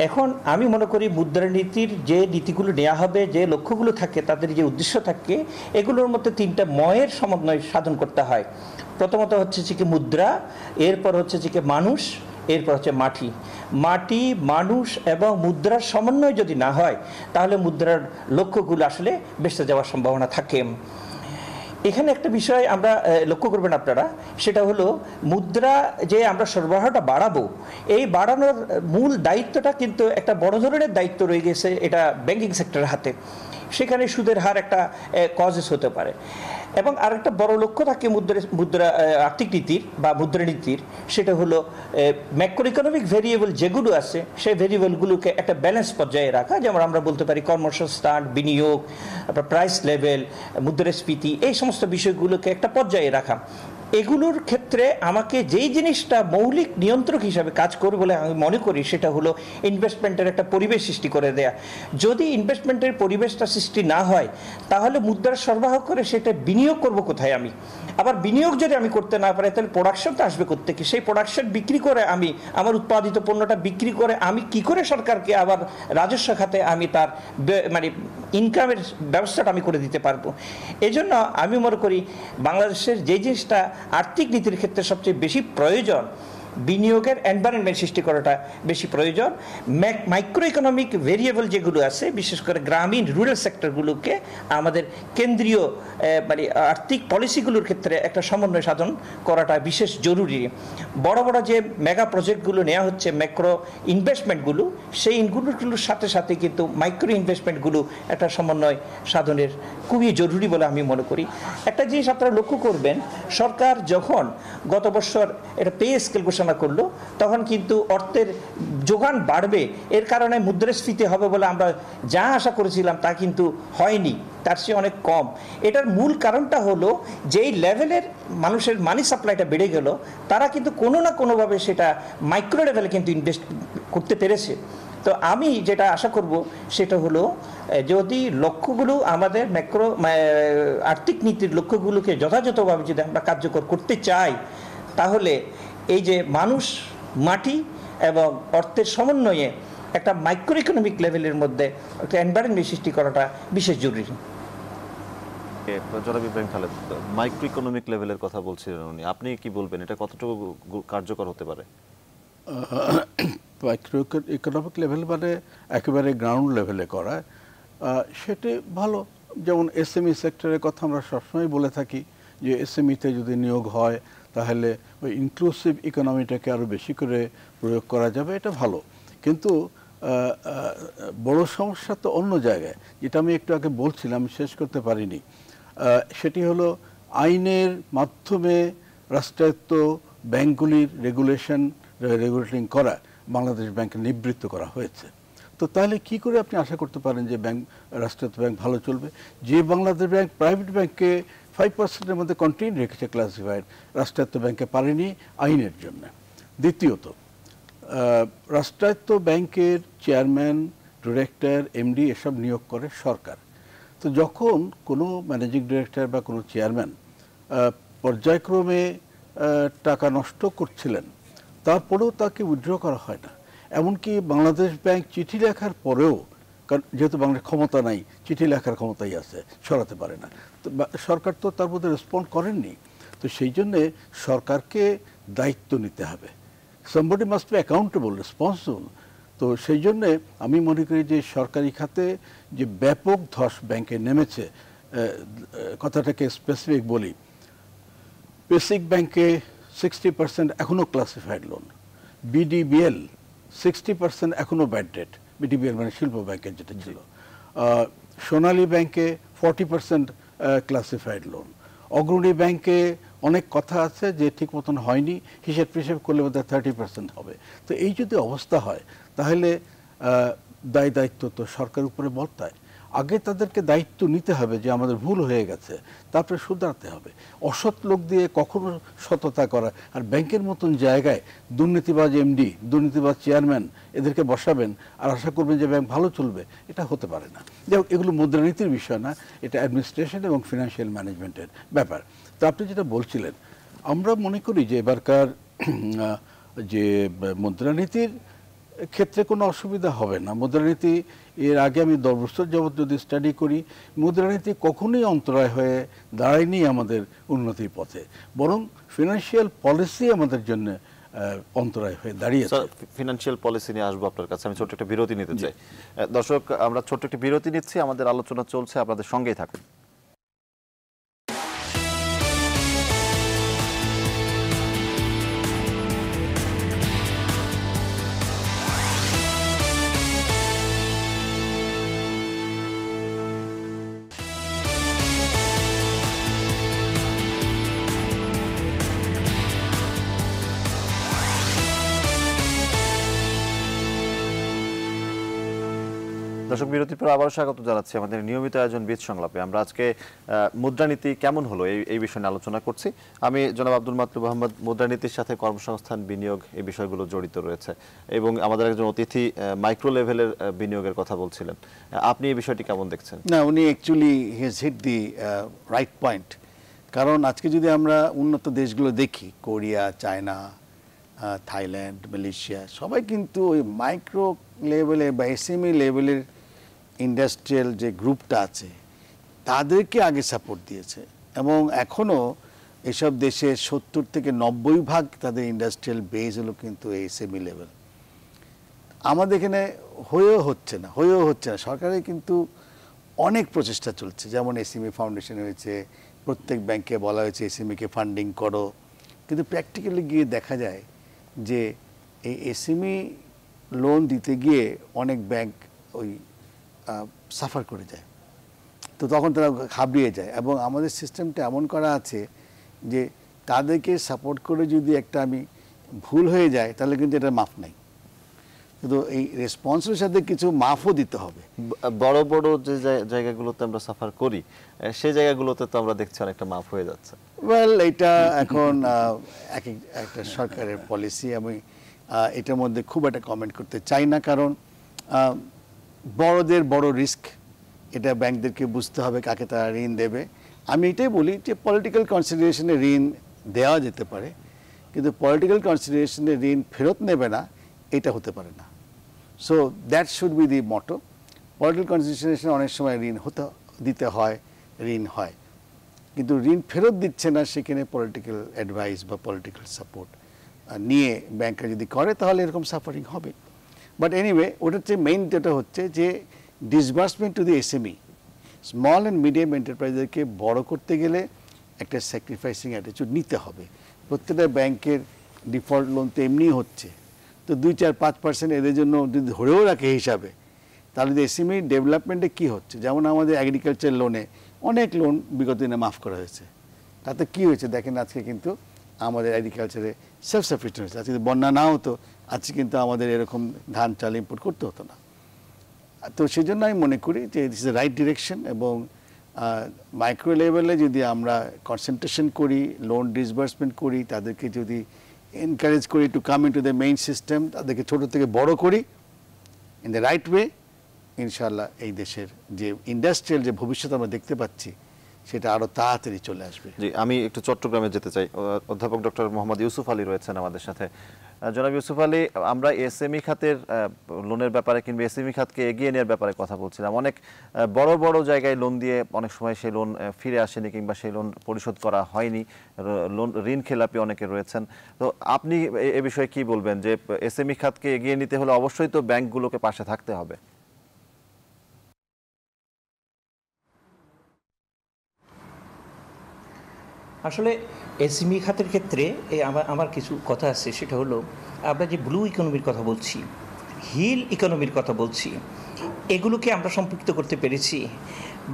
F: এখন আমি মনে করি মুদ্রানীতির যে নীতিগুলো নেওয়া হবে, যে লক্ষ্যগুলো থাকে, তাদের যে উদ্দেশ্য থাকে, এগুলোর মধ্যে তিনটা ময়ের সমন্বয় সাধন করতে হয়। প্রথমত হচ্ছে যে কি মুদ্রা, এরপর হচ্ছে যে কি মানুষ, এরপর হচ্ছে মাটি। মাটি, মানুষ এবং মুদ্রার সমন্বয় যদি না হয়, তাহলে মুদ্রার লক্ষ্যগুলো আসলে বেঁচে যাওয়ার সম্ভাবনা থাকে। এখানে একটা বিষয় আমরা লক্ষ্য করবেন আপনারা, সেটা হলো মুদ্রা যে আমরা সরবরাহটা বাড়াবো, এই বাড়ানোর মূল দায়িত্বটা কিন্তু একটা বড় ধরনের দায়িত্ব রয়ে গেছে এটা ব্যাংকিং সেক্টরের হাতে। সেখানে সুদের হার একটা কজেস হতে পারে। এবং আরেকটা বড় লক্ষ্য থাকে মুদ্রা আর্থিক নীতির বা মুদ্রানীতির, সেটা হলো ম্যাক্রো ইকোনমিক ভেরিয়েবল যেগুলো আছে, সেই ভেরিয়েবলগুলোকে একটা ব্যালেন্স পর্যায়ে রাখা। যেমন আমরা বলতে পারি কর্মসংস্থান, বিনিয়োগ, প্রাইস লেভেল, মুদ্রাস্ফীতি, এই সমস্ত বিষয়গুলোকে একটা পর্যায়ে রাখা। এগুলোর ক্ষেত্রে আমাকে যেই জিনিসটা মৌলিক নিয়ন্ত্রক হিসাবে কাজ করবে বলে আমি মনে করি, সেটা হলো ইনভেস্টমেন্টের একটা পরিবেশ সৃষ্টি করে দেয়া। যদি ইনভেস্টমেন্টের পরিবেশটা সৃষ্টি না হয়, তাহলে মুদ্রা সরবরাহ করে সেটা বিনিয়োগ করব কোথায় আমি? আবার বিনিয়োগ যদি আমি করতে না পারি, তাহলে প্রোডাকশনটা আসবে কোত্থেকে? সেই প্রোডাকশন বিক্রি করে আমি আমার উৎপাদিত পণ্যটা বিক্রি করে আমি কি করে সরকারকে আবার রাজস্ব খাতে আমি তার মানে ইনকামের ব্যবস্থাটা আমি করে দিতে পারবো? এজন্য আমি মনে করি বাংলাদেশের যে জিনিসটা আর্থিক নীতির ক্ষেত্রে সবচেয়ে বেশি প্রয়োজন, বিনিয়োগের এনভায়রনমেন্ট সৃষ্টি করাটা বেশি প্রয়োজন। মাইক্রো ইকোনমিক ভেরিয়েবল যেগুলো আছে, বিশেষ করে গ্রামীণ রুরাল সেক্টরগুলোকে আমাদের কেন্দ্রীয় মানে আর্থিক পলিসিগুলোর ক্ষেত্রে একটা সমন্বয় সাধন করাটা বিশেষ জরুরি। বড় বড় যে মেগা প্রজেক্টগুলো নেওয়া হচ্ছে, ম্যাক্রো ইনভেস্টমেন্টগুলো, সেই ইনগুলোর সাথে সাথে কিন্তু মাইক্রো ইনভেস্টমেন্টগুলো একটা সমন্বয় সাধনের খুবই জরুরি বলে আমি মনে করি। একটা জিনিস আপনারা লক্ষ্য করবেন, সরকার যখন গত বছর এটা পে স্কেল ঘোষণা করলো, তখন কিন্তু অর্থের যোগান বাড়বে, এর কারণে মুদ্রাস্ফীতি হবে বলে আমরা যা আশা করেছিলাম তা কিন্তু হয়নি, তার চেয়ে অনেক কম। এটার মূল কারণটা হলো যেই লেভেলের মানুষের মানি সাপ্লাইটা বেড়ে গেল, তারা কিন্তু কোনো না কোনোভাবে সেটা মাইক্রো লেভেলে কিন্তু ইনভেস্ট করতে পেরেছে। তো আমি যেটা আশা করব সেটা হলো, যদি লক্ষ্যগুলো আমাদের ম্যাক্রো আর্থিক নীতির লক্ষ্যগুলোকে যথাযথভাবে যদি আমরা কার্যকর করতে চাই, তাহলে এই যে মানুষ, মাটি এবং অর্থের সমন্বয়ে একটা মাইক্রো ইকোনমিক লেভেলের মধ্যে একটা এনভায়রনমেন্ট সৃষ্টি করাটা বিশেষ জরুরি।
A: জনাব ইব্রাহিম খালেদ, মাইক্রো ইকোনমিক লেভেলের কথা বলছিলেন উনি, আপনি কি বলবেন, এটা কতটুকু কার্যকর হতে পারে?
C: মাইক্রো ইকোনমিক লেভেল মানে একেবারে গ্রাউন্ড লেভেলে করা, সেটি ভালো। যেমন এসএমই সেক্টরের কথা আমরা সবসময় বলে থাকি যে এসএমইতে যদি নিয়োগ হয়, তাহলে ওই ইনক্লুসিভ ইকোনমিটাকে আরও বেশি করে প্রয়োগ করা যাবে, এটা ভালো। কিন্তু বড় সমস্যা তো অন্য জায়গায়, যেটা আমি একটু আগে বলছিলাম, শেষ করতে পারিনি। সেটি হলো আইনের মাধ্যমে রাষ্ট্রায়ত্ত ব্যাংকগুলির রেগুলেটিং করা বাংলাদেশ ব্যাংকে নিবৃত্ত করা হয়েছে। তো তাহলে কি করে আপনি আশা করতে পারেন যে রাষ্ট্রায়ত্ত ব্যাংক ভালো চলবে? যে বাংলাদেশ ব্যাংক প্রাইভেট ব্যাংককে 5%-এর মধ্যে কন্টিনিউ রেখেছে ক্লাসিফাইড, রাষ্ট্রায়ত্ত ব্যাংকে পারেনি আইনের জন্য। দ্বিতীয়ত, রাষ্ট্রায়ত্ত ব্যাংকের চেয়ারম্যান, ডিরেক্টর, এমডি এসব নিয়োগ করে সরকার। তো যখন কোনো ম্যানেজিং ডিরেক্টর বা কোনো চেয়ারম্যান পর্যায়ক্রমে টাকা নষ্ট করছিলেন, তারপরেও তাকে উইথড্র করা হয় না। এমনকি বাংলাদেশ ব্যাংক চিঠি লেখার পরেও, কারণ যেহেতু বাংলার ক্ষমতা নাই, চিঠি লেখার ক্ষমতাই আছে, সরাতে পারে না, তো সরকার তো তার মধ্যে রেসপন্ড করেননি। তো সেই জন্যে সরকারকে দায়িত্ব নিতে হবে। somebody must be accountable, responsible. তো সেই জন্যে আমি মনে করি যে সরকারি খাতে যে ব্যাপক ধস ব্যাংকে নেমেছে, কথাটাকে স্পেসিফিক বলি, বেসিক ব্যাংকে 60% এখনো ক্লাসিফাইড লোন, বিডিবিএল 60% এখনো ব্যাড ডেট, বিডিবিএল মানে শিল্প ব্যাংকের যেটা ছিল, সোনালী ব্যাংকে 40% ক্লাসিফাইড লোন, অগ্রণী ব্যাংকে অনেক কথা আছে যে ঠিক মতন হয়নি, হিসেব টিসেব করলে বোধ হয় 30% হবে। তো এই যদি অবস্থা হয় তাহলে দায় দায়িত্ব তো সরকারের উপরে বর্তায়। আগে তাদেরকে দায়িত্ব নিতে হবে যে আমাদের ভুল হয়ে গেছে, তারপরে শুধরাতে হবে। অসৎ লোক দিয়ে কখনো সততা করা, আর ব্যাংকের মতন জায়গায় দুর্নীতিবাজ এমডি, দুর্নীতিবাজ চেয়ারম্যান এদেরকে বসাবেন আর আশা করবেন যে ব্যাংক ভালো চলবে, এটা হতে পারে না। যাই হোক, এগুলো মুদ্রানীতির বিষয় না, এটা অ্যাডমিনিস্ট্রেশন এবং ফিনান্সিয়াল ম্যানেজমেন্টের ব্যাপার। তো আপনি যেটা বলছিলেন, আমরা মনে করি যে এবারকার যে মুদ্রানীতির ক্ষেত্রে কোনো অসুবিধা হবে না। মুদ্রানীতি এর আগে আমি 10 বছর যাবত যদি স্টাডি করি, মুদ্রানীতি কখনোই অন্তরায় হয়ে দাঁড়ায়নি আমাদের উন্নতির পথে, বরং ফিনান্সিয়াল পলিসি আমাদের জন্য অন্তরায় হয়ে দাঁড়িয়েছে।
A: ফিনান্সিয়াল পলিসি নিয়ে আসবো আপনার কাছে, আমি ছোট্ট একটা বিরতি নিতে চাই। দর্শক, আমরা ছোট্ট একটা বিরতি নিচ্ছি, আমাদের আলোচনা চলছে, আপনাদের সঙ্গেই থাকুন। দর্শক, বিরতির পর আবারও স্বাগত জানাচ্ছি আমাদের নিয়মিত আয়োজন বীজ সংলাপে। আমরা আজকে মুদ্রানীতি কেমন হলো এই বিষয় নিয়ে আলোচনা করছি। আমি জনাব আব্দুল মাতলুব আহমদ, মুদ্রানীতির সাথে কর্মসংস্থান, বিনিয়োগ এই বিষয়গুলো জড়িত রয়েছে, এবং আমাদের একজন অতিথি মাইক্রো লেভেলের বিনিয়োগের কথা বলছিলেন। আপনি এই বিষয়টি কেমন দেখছেন?
B: না, উনি actually he's hit the right point. কারণ আজকে যদি আমরা উন্নত দেশগুলো দেখি, কোরিয়া, চায়না, থাইল্যান্ড, মালয়েশিয়া, সবাই কিন্তু ওই মাইক্রো লেভেলে বা এসএমই লেভেলের ইন্ডাস্ট্রিয়াল যে গ্রুপটা আছে তাদেরকে আগে সাপোর্ট দিয়েছে, এবং এখনও এসব দেশে 70 থেকে 90% তাদের ইন্ডাস্ট্রিয়াল বেস হলো কিন্তু এসএমই লেভেল। আমাদের এখানে হয়েও হচ্ছে না। সরকারের কিন্তু অনেক প্রচেষ্টা চলছে, যেমন এসএমই ফাউন্ডেশন হয়েছে, প্রত্যেক ব্যাংকে বলা হয়েছে এসএমইকে ফান্ডিং করো, কিন্তু প্র্যাকটিক্যালি গিয়ে দেখা যায় যে এই এসএমই লোন দিতে গিয়ে অনেক ব্যাংক ওই সাফার করে যায়, তো তখন তারা ঘাবড়িয়ে যায়। এবং আমাদের সিস্টেমটা এমন করা আছে যে তাদেরকে সাপোর্ট করে যদি একটা আমি ভুল হয়ে যায় তাহলে কিন্তু এটা মাফ নাই, কিন্তু এই রেসপন্সের সাথে কিছু মাফও দিতে হবে।
A: বড় বড় যে জায়গাগুলোতে আমরা সাফার করি সেই জায়গাগুলোতে তো আমরা দেখছি অনেকটা মাফ হয়ে যাচ্ছে।
B: ওয়েল, এটা এখন একটা সরকারের পলিসি, আমি এটার মধ্যে খুব একটা কমেন্ট করতে চাই না, কারণ বড়দের বড় রিস্ক, এটা ব্যাংকদেরকে বুঝতে হবে কাকে তারা ঋণ দেবে। আমি এটাই বলি যে পলিটিক্যাল কনসিডারেশনে ঋণ দেওয়া যেতে পারে, কিন্তু পলিটিক্যাল কনসিডারেশনে ঋণ ফেরত নেবে না, এটা হতে পারে না। So that should be the motto. Political কনসিডারেশনে অনেক সময় দিতে হয়, ঋণ হয়, কিন্তু ঋণ ফেরত দিচ্ছে না, সেখানে পলিটিক্যাল অ্যাডভাইস বা পলিটিক্যাল সাপোর্ট নিয়ে ব্যাংকরা যদি করে তাহলে এরকম সাফারিং হবে। বাট এনিওয়ে, ওটার চেয়ে মেইন যেটা হচ্ছে যে disbursement to the SME, small and medium এন্টারপ্রাইজদেরকে বড় করতে গেলে একটা স্যাক্রিফাইসিং অ্যাটিটিউড নিতে হবে। প্রত্যেকটা ব্যাংকের ডিফল্ট লোন তো এমনি হচ্ছে, তো 2-4-5% এদের জন্য যদি ধরেও রাখে হিসাবে, তাহলে এসএমই ডেভেলপমেন্টে কী হচ্ছে, যেমন আমাদের এগ্রিকালচার লোনে অনেক লোন বিগত দিনে মাফ করা হয়েছে, তাতে কি হয়েছে দেখেন, আজকে কিন্তু আমাদের এগ্রিকালচারে সেলফ সাফিসিয়েন্ট হয়েছে। আজকে বন্যা না হতো, আজকে কিন্তু আমাদের এরকম ধান চাল ইম্পোর্ট করতে হতো না। তো সেই জন্য আমি মনে করি যে দিস ইজ রাইট ডিরেকশন, এবং মাইক্রো লেভেলে যদি আমরা কনসেন্ট্রেশন করি, লোন ডিসবার্সমেন্ট করি, তাদেরকে যদি এনকারেজ করি to come into the main system, তাদেরকে ছোটো থেকে বড় করি ইন দ্য রাইট ওয়ে, ইনশাআল্লাহ এই দেশের যে ইন্ডাস্ট্রিয়াল যে ভবিষ্যৎ আমরা দেখতে পাচ্ছি সেটা আরও তাড়াতাড়ি চলে আসবে।
A: জি, আমি একটু চট্টগ্রামে যেতে চাই। অধ্যাপক ডক্টর মোহাম্মদ ইউসুফ আলী রয়েছেন আমাদের সাথে। জনাব ইউসুফ আলী, আমরা এসএমই খাতের লোনের ব্যাপারে কিংবা এসএমই খাতকে এগিয়ে নেওয়ার ব্যাপারে কথা বলছিলাম। অনেক বড় বড় জায়গায় লোন দিয়ে অনেক সময় সেই লোন ফিরে আসেনি কিংবা সেই লোন পরিশোধ করা হয়নি, ঋণ খেলাপি অনেকে রয়েছেন। তো আপনি এ বিষয়ে কি বলবেন যে এসএমই খাতকে এগিয়ে নিতে হলে অবশ্যই তো ব্যাংকগুলোকে পাশে থাকতে হবে?
F: আসলে এসএমই খাতের ক্ষেত্রে আমার কিছু কথা আছে, সেটা হলো আমরা যে ব্লু ইকোনমির কথা বলছি, হিল ইকোনমির কথা বলছি, এগুলোকে আমরা সম্পৃক্ত করতে পেরেছি।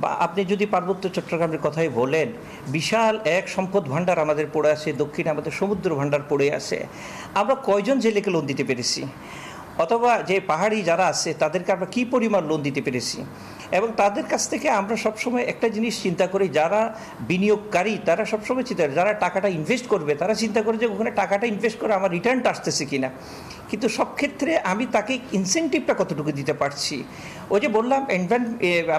F: বা আপনি যদি পার্বত্য চট্টগ্রামের কথাই বলেন, বিশাল এক সম্পদ ভাণ্ডার আমাদের পড়ে আছে, দক্ষিণে আমাদের সমুদ্র ভাণ্ডার পড়ে আছে, আমরা কয়জন জেলেকে লোন দিতে পেরেছি, অথবা যে পাহাড়ি যারা আছে তাদেরকে আমরা কী পরিমাণ লোন দিতে পেরেছি। এবং তাদের কাছ থেকে আমরা সবসময় একটা জিনিস চিন্তা করি, যারা বিনিয়োগকারী তারা সবসময় চিন্তা করে, যারা টাকাটা ইনভেস্ট করবে তারা চিন্তা করে যে ওখানে টাকাটা ইনভেস্ট করে আমার রিটার্নটা আসতেছে কিনা। কিন্তু সব ক্ষেত্রে আমি তাকে ইনসেন্টিভটা কতটুকু দিতে পারছি। ওই যে বললাম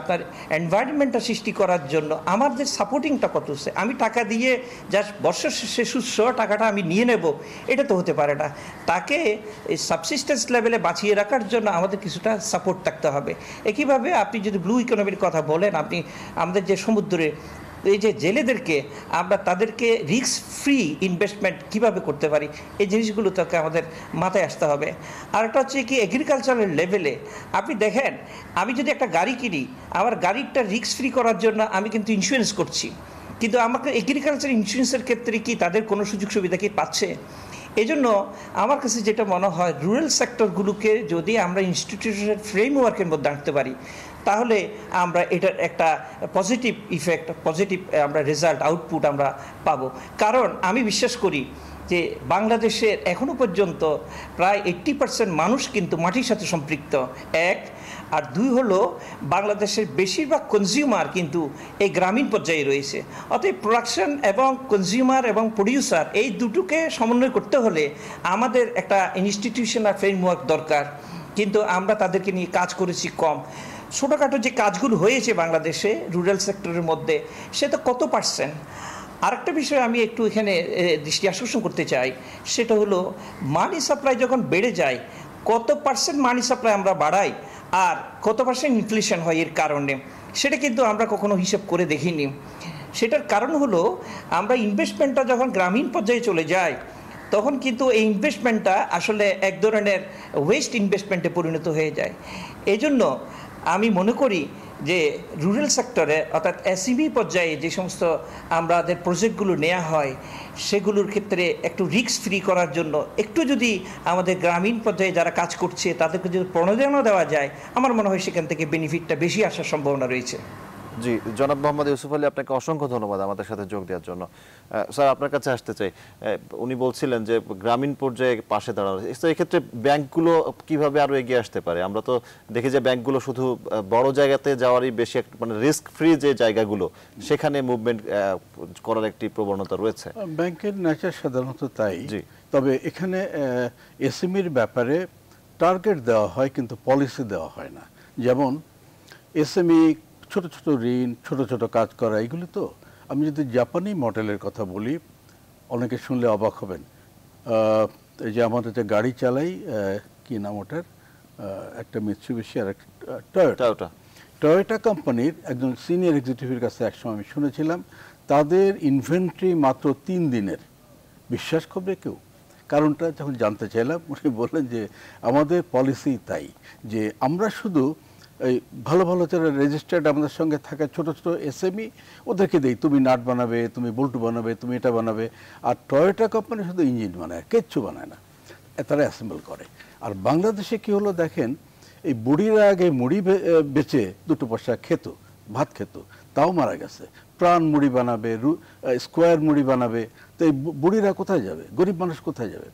F: আপনার এনভায়রনমেন্টটা সৃষ্টি করার জন্য আমার যে সাপোর্টিংটা কত হচ্ছে, আমি টাকা দিয়ে জাস্ট বর্ষের শেষে সুস্থ টাকাটা আমি নিয়ে নেব, এটা তো হতে পারে না। তাকে সাবসিস্টেন্স লেভেলে বাঁচিয়ে রাখার জন্য আমাদের কিছুটা সাপোর্ট থাকতে হবে। একইভাবে আপনি যদি ব্লু ইকোনমির কথা বলেন, আপনি আমাদের যে সমুদ্রে এই যে জেলেদেরকে আমরা তাদেরকে রিস্ক ফ্রি ইনভেস্টমেন্ট কিভাবে করতে পারি, এই জিনিসগুলো তাকে আমাদের মাথায় আসতে হবে। আর একটা হচ্ছে কি, এগ্রিকালচারের লেভেলে আপনি দেখেন, আমি যদি একটা গাড়ি কিনি, আমার গাড়িটা রিস্ক ফ্রি করার জন্য আমি কিন্তু ইন্স্যুরেন্স করছি, কিন্তু আমাকে এগ্রিকালচার ইন্স্যুরেন্সের ক্ষেত্রে কি তাদের কোনো সুযোগ সুবিধা কি পাচ্ছে? এই জন্য আমার কাছে যেটা মনে হয়, রুরাল সেক্টরগুলোকে যদি আমরা ইনস্টিটিউশনাল ফ্রেমওয়ার্কের মধ্যে আনতে পারি, তাহলে আমরা এটার একটা পজিটিভ ইফেক্ট, পজিটিভ আমরা রেজাল্ট, আউটপুট আমরা পাবো। কারণ আমি বিশ্বাস করি যে বাংলাদেশের এখনও পর্যন্ত প্রায় 80% মানুষ কিন্তু মাটির সাথে সম্পৃক্ত, এক। আর দুই হলো, বাংলাদেশের বেশিরভাগ কনজিউমার কিন্তু এই গ্রামীণ পর্যায়ে রয়েছে। অতএব প্রোডাকশন এবং কনজিউমার এবং প্রডিউসার, এই দুটোকে সমন্বয় করতে হলে আমাদের একটা ইনস্টিটিউশনাল ফ্রেমওয়ার্ক দরকার। কিন্তু আমরা তাদেরকে নিয়ে কাজ করেছি কম। ছোটোখাটো যে কাজগুলো হয়েছে বাংলাদেশে রুরাল সেক্টরের মধ্যে, সে তো কত পার্সেন্ট। আরেকটা বিষয় আমি একটু এখানে দৃষ্টি আকর্ষণ করতে চাই, সেটা হলো মানি সাপ্লাই যখন বেড়ে যায়, কত পার্সেন্ট মানি সাপ্লাই আমরা বাড়াই আর কত পার্সেন্ট ইনফ্লেশন হয় এর কারণে, সেটা কিন্তু আমরা কখনো হিসেব করে দেখিনি। সেটার কারণ হলো, আমরা ইনভেস্টমেন্টটা যখন গ্রামীণ পর্যায়ে চলে যায়, তখন কিন্তু এই ইনভেস্টমেন্টটা আসলে এক ধরনের ওয়েস্ট ইনভেস্টমেন্টে পরিণত হয়ে যায়। এই জন্য আমি মনে করি যে রুরাল সেক্টরে অর্থাৎ এসএমই পর্যায়ে যে সমস্ত আমাদের প্রজেক্টগুলো নেওয়া হয়, সেগুলোর ক্ষেত্রে একটু রিস্ক ফ্রি করার জন্য একটু যদি আমাদের গ্রামীণ পর্যায়ে যারা কাজ করছে তাদেরকে যদি প্রণোদনা দেওয়া যায়, আমার মনে হয় সেখান থেকে বেনিফিটটা বেশি আসার সম্ভাবনা রয়েছে।
A: জি, জনাব মোহাম্মদ ইউসুফ আলী, আপনাকে অসংখ্য ধন্যবাদ আমাদের সাথে যোগ দেওয়ার জন্য। স্যার, আপনার কাছে আসতে চাই, উনি বলছিলেন যে গ্রামীণ পর্যায়ে পাশে দাঁড়ানো, এক্ষেত্রে ব্যাংকগুলো কিভাবে আরো এগিয়ে আসতে পারে? আমরা তো দেখি যে ব্যাংকগুলো শুধু বড় জায়গাতে যাওয়ারই বেশি, মানে রিস্ক ফ্রি যে জায়গাগুলো, সেখানে মুভমেন্ট করার একটি প্রবণতা রয়েছে।
C: ব্যাংকের নেচার সাধারণত তাই। তবে এখানে এসএমইর ব্যাপারে টার্গেট দেওয়া হয়, কিন্তু পলিসি দেওয়া হয় না। যেমন এসএমই ছোট ছোট ঋণ, ছোট ছোট কাজ করা, এগুলো তো আমি যদি জাপানি মডেলের কথা বলি, অনেকে শুনলে অবাক হবেন। এই যে আমাদের যে গাড়ি চালাই, কি নাম ওটার, একটা মিৎসুবিশি আর একটা টয়োটা কোম্পানির একজন সিনিয়র এক্সিকিউটিভের কাছে একসময় আমি শুনেছিলাম, তাদের ইনভেন্টরি মাত্র 3 দিনের। বিশ্বাস করবে কেউ? কারণটা যখন জানতে চাইলাম, উনি বললেন যে আমাদের পলিসি তাই, যে আমরা শুধু এই ভালো ভালো যারা রেজিস্টার্ড আমাদের সঙ্গে থাকা ছোট ছোট এসএমই, ওদেরকে দেই, তুমি নাট বানাবে, তুমি বল্টু বানাবে, তুমি এটা বানাবে। আর টয়োটা কোম্পানি শুধু ইঞ্জিন বানায়, কিচ্ছু বানায় না, তারা অ্যাসেম্বল করে। আর বাংলাদেশে কি হলো দেখেন, এই বুড়িরা আগে মুড়ি বেচে 2 পয়সা খেত, ভাত খেত, তাও মারা গেছে। প্রাণ মুড়ি বানাবে, স্কোয়ার মুড়ি বানাবে, তো এই বুড়িরা কোথায় যাবে? গরিব মানুষ কোথায় যাবে?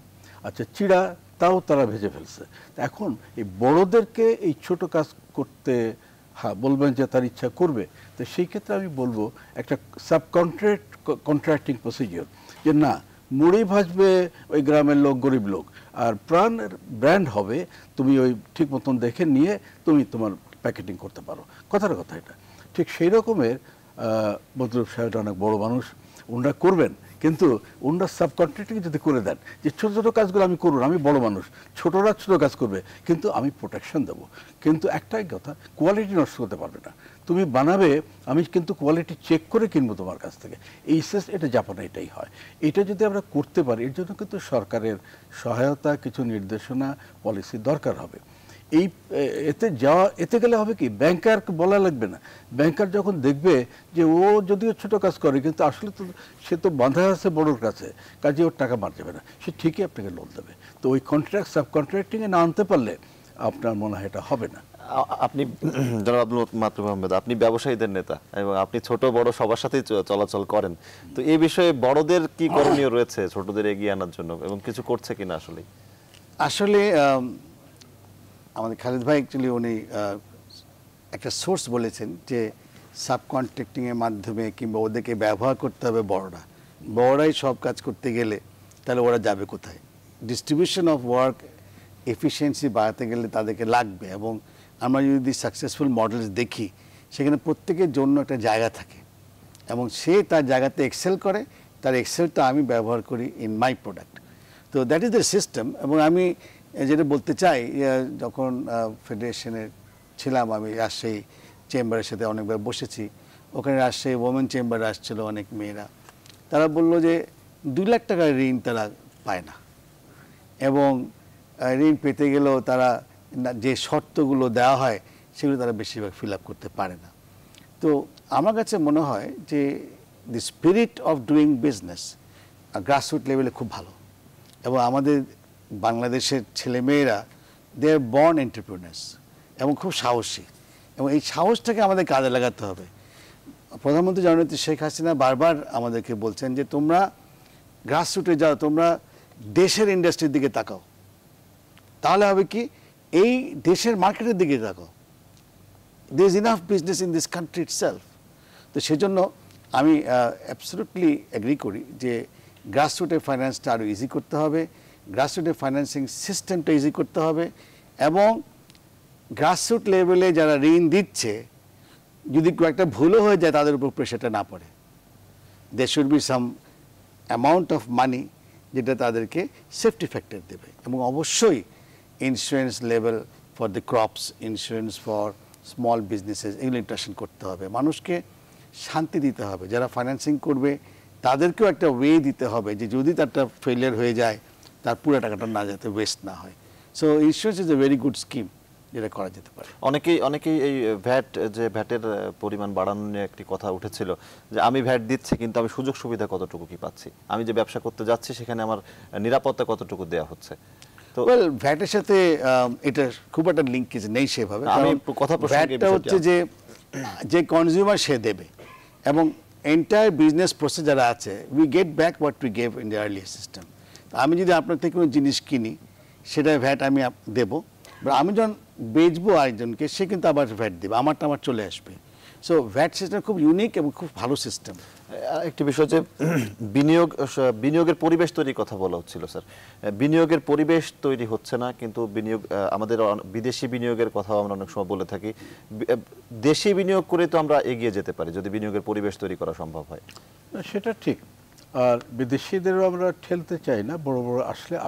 C: আচ্ছা, চিড়া, তাও তারা ভেজে ফেলছে। এখন এই বড়দেরকে এই ছোট কাজ করতে বলবেন যে তার ইচ্ছা করবে, তো সেই ক্ষেত্রে আমি বলবো একটা কন্ট্রাক্টিং প্রসিজিওর, যে না, মুড়ি ভাজবে ওই গ্রামের লোক, গরিব লোক, আর ব্র্যান্ড হবে, তুমি ওই ঠিক মতন দেখে নিয়ে তুমি তোমার প্যাকেটিং করতে পারো। কথার কথা এটা। ঠিক সেই রকমের বদরুল সাহেব অনেক বড় মানুষ, ওনারা করবেন, কিন্তু ওনারা সাবকন্ট্রাক্টিং যদি করে দেন যে ছোটো ছোটো কাজগুলো আমি করুন, আমি বড় মানুষ, ছোটরা ছোটো কাজ করবে, কিন্তু আমি প্রোটেকশন দেবো। কিন্তু একটাই কথা, কোয়ালিটি নষ্ট করতে পারবে না। তুমি বানাবে, আমি কিন্তু কোয়ালিটি চেক করে কিনবো তোমার কাছ থেকে। এটা জাপানে এটাই হয়। এটা যদি আমরা করতে পারি, এর জন্য কিন্তু সরকারের সহায়তা, কিছু নির্দেশনা, পলিসি দরকার হবে। এই এতে গেলে হবে কি, ব্যাংকার বলা লাগবে না। ব্যাংকার যখন দেখবে যে ও যদিও ছোট কাজ করে কিন্তু আসলে তো সে তো বাঁধা আছে বড়োর কাছে, কাজে ওর টাকা মার যাবে না, সে ঠিকই আপনাকে লোন দেবে। তো ওই কন্ট্রাক্ট সাব কন্ট্রাক্টিংয়ে না আনতে পারলে আপনার মনে হয় এটা হবে না।
A: আপনি জনাব আব্দুল মাতলুব আহমেদ, আপনি ব্যবসায়ীদের নেতা এবং আপনি ছোট বড় সবার সাথেই চলাচল করেন, তো এই বিষয়ে বড়দের কি করণীয় রয়েছে ছোটদের এগিয়ে আনার জন্য এবং কিছু করছে কিনা?
B: আসলে আমাদের খালিদ ভাই অ্যাকচুয়ালি উনি একটা সোর্স বলেছেন যে সাবকন্ট্রাক্টিংয়ের মাধ্যমে কিংবা ওদেরকে ব্যবহার করতে হবে বড়রাই সব কাজ করতে গেলে তাহলে ওরা যাবে কোথায়? ডিস্ট্রিবিউশন অফ ওয়ার্ক এফিসিয়েন্সি বাড়াতে গেলে তাদেরকে লাগবে, এবং আমরা যদি সাকসেসফুল মডেলস দেখি সেখানে প্রত্যেকের জন্য একটা জায়গা থাকে এবং সে তার জায়গাতে এক্সেল করে, তার এক্সেলটা আমি ব্যবহার করি ইন মাই প্রোডাক্ট। তো দ্যাট ইজ দ্য সিস্টেম। এবং আমি যেটা বলতে চাই, যখন ফেডারেশনের ছিলাম আমি রাজশাহী চেম্বারের সাথে অনেকবার বসেছি, ওখানে রাজশাহী ওমেন চেম্বারে আসছিল অনেক মেয়েরা, তারা বলল যে 2 লাখ টাকার ঋণ তারা পায় না, এবং ঋণ পেতে গেলেও তারা যে শর্তগুলো দেওয়া হয় সেগুলো তারা বেশিরভাগ ফিল আপ করতে পারে না। তো আমার কাছে মনে হয় যে the spirit of doing business grassroot লেভেলে খুব ভালো, এবং আমাদের বাংলাদেশের ছেলেমেয়েরা দে আর বর্ন এন্টারপ্রেনার্স এবং খুব সাহসী, এবং এই সাহসটাকে আমাদের কাজে লাগাতে হবে। প্রধানমন্ত্রী জননেত্রী শেখ হাসিনা বারবার আমাদেরকে বলছেন যে তোমরা গ্রাসরুটে যাও, তোমরা দেশের ইন্ডাস্ট্রির দিকে তাকাও, তাহলে হবে কি এই দেশের মার্কেটের দিকে তাকাও, there is enough business in this country itself। তো সেজন্য আমি অ্যাবসলিউটলি এগ্রি করি যে গ্রাসরুটের ফাইন্যান্সটা আরও ইজি করতে হবে, গ্রাসরুটের ফাইন্যান্সিং সিস্টেমটা ইজি করতে হবে, এবং গ্রাসরুট লেভেলে যারা ঋণ দিচ্ছে যদি কয়েকটা ভুলও হয়ে যায় তাদের উপর প্রেশারটা না পড়ে। there should be some amount of money যেটা তাদেরকে সেফটি ফ্যাক্টর দেবে, এবং অবশ্যই insurance level for the crops, insurance for small businesses, এগুলো ইন্টারেকশন করতে হবে। মানুষকে শান্তি দিতে হবে, যারা ফাইন্যান্সিং করবে তাদেরকেও একটা ওয়ে দিতে হবে যে যদি তারটা ফেলিয়ার হয়ে যায় তার পুরো টাকাটা না যাতে ওয়েস্ট না হয়। So insurance is a very good scheme, যেটা করা যেতে পারে।
A: অনেকেই এই ভ্যাটের পরিমাণ বাড়ানো নিয়ে একটি কথা উঠেছিল যে আমি ভ্যাট দিচ্ছি কিন্তু আমি সুযোগ সুবিধা কতটুকু কি পাচ্ছি, আমি যে ব্যবসা করতে যাচ্ছি সেখানে আমার নিরাপত্তা কতটুকু দেওয়া হচ্ছে। তো
B: ভ্যাটের সাথে এটা খুব একটা লিঙ্কেজ নেই সেভাবে।
A: আমি কথা
B: ভ্যাটটা হচ্ছে যে কনজিউমার সে দেবে, এবং এন্টায়ার বিজনেস প্রসেস যারা আছে we get back what we gave in the earlier system. আমি যদি আপনার থেকে কোনো জিনিস কিনি সেটা ভ্যাট আমি দেবো, আমি যখন বেচবো আরেকজনকে সে কিন্তু আবার ভ্যাট দেবে, আমারটা আমার চলে আসবে। সো ভ্যাট সিস্টেম খুব ইউনিক এবং খুব ভালো সিস্টেম।
A: একটি বিষয় যে বিনিয়োগের পরিবেশ তৈরির কথা বলা হচ্ছিল স্যার, বিনিয়োগের পরিবেশ তৈরি হচ্ছে না, কিন্তু আমাদের বিদেশি বিনিয়োগের কথাও আমরা অনেক সময় বলে থাকি। দেশি বিনিয়োগ করে তো আমরা এগিয়ে যেতে পারি যদি বিনিয়োগের পরিবেশ তৈরি করা সম্ভব হয়।
C: সেটা ঠিক, আর বিদেশিদেরও আমরা ঠেলতে চাই না, বড় বড়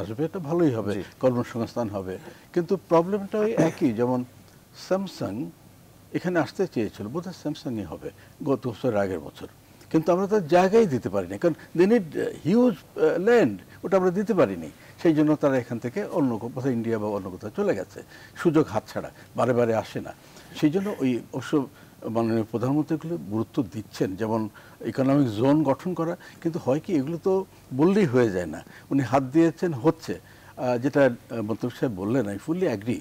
C: আসবে এটা ভালোই হবে, কর্মসংস্থান হবে, কিন্তু প্রবলেমটা ওই একই। যেমন স্যামসাং এখানে আসতে চেয়েছিল, বোধহয় স্যামসাংই হবে গত বছর আগের বছর, কিন্তু আমরা তার জায়গায় দিতে পারিনি, কারণ দে নিড হিউজ ল্যান্ড, ওটা আমরা দিতে পারিনি। সেই জন্য তারা এখান থেকে অন্য কোথাও ইন্ডিয়া বা অন্য কোথাও চলে গেছে, সুযোগ হাতছাড়া, বারে বারে আসে না। সেই জন্য ওই অবশ্য মাননীয় প্রধানমন্ত্রীগুলো গুরুত্ব দিচ্ছেন, যেমন ইকোনমিক জোন গঠন করা, কিন্তু হয় কি এগুলো তো বললেই হয়ে যায় না, উনি হাত দিয়েছেন হচ্ছে। যেটা মন্ত্রী সাহেব বললেন আমি ফুললি অ্যাগ্রি,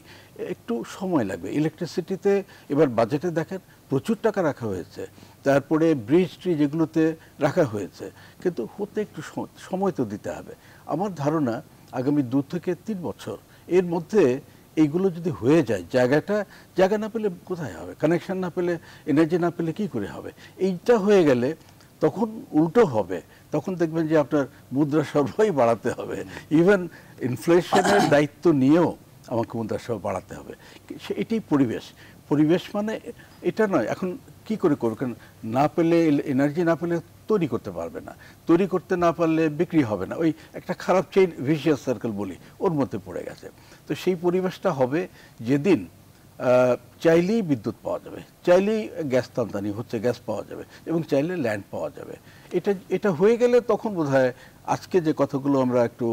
C: একটু সময় লাগবে। ইলেকট্রিসিটিতে এবার বাজেটে দেখেন প্রচুর টাকা রাখা হয়েছে, তারপরে ব্রিজ ট্রি যেগুলোতে রাখা হয়েছে, কিন্তু হতে একটু সময় তো দিতে হবে। আমার ধারণা আগামী 2 থেকে 3 বছর এর মধ্যে এইগুলো যদি হয়ে যায়, জায়গা না পেলে কোথায় হবে, কানেকশন না পেলে, এনার্জি না পেলে কি করে হবে? এইটা হয়ে গেলে তখন উল্টো হবে, তখন দেখবেন যে আপনার মুদ্রা সরবরাহই বাড়াতে হবে, ইভেন ইনফ্লেশনের দায়িত্ব নিয়েও আমাকে মুদ্রা সরবরাহ বাড়াতে হবে। এটাই পরিবেশ মানে এটা নয়। এখন কি করে করবেন, না পেলে এনার্জি না পেলে তৈরি করতে পারবে না, তৈরি করতে না পারলে বিক্রি হবে না, ওই একটা খারাপ চেইন, ভিশিয়াস সার্কেল বলি, ওর মধ্যে পড়ে গেছে। তো সেই পরিবেশটা হবে যেদিন চাইলেই বিদ্যুৎ পাওয়া যাবে, চাইলেই গ্যাস আমদানি হচ্ছে, গ্যাস পাওয়া যাবে, এবং চাইলে ল্যান্ড পাওয়া যাবে। এটা হয়ে গেলে তখন বোধহয় আজকে যে কথাগুলো আমরা একটু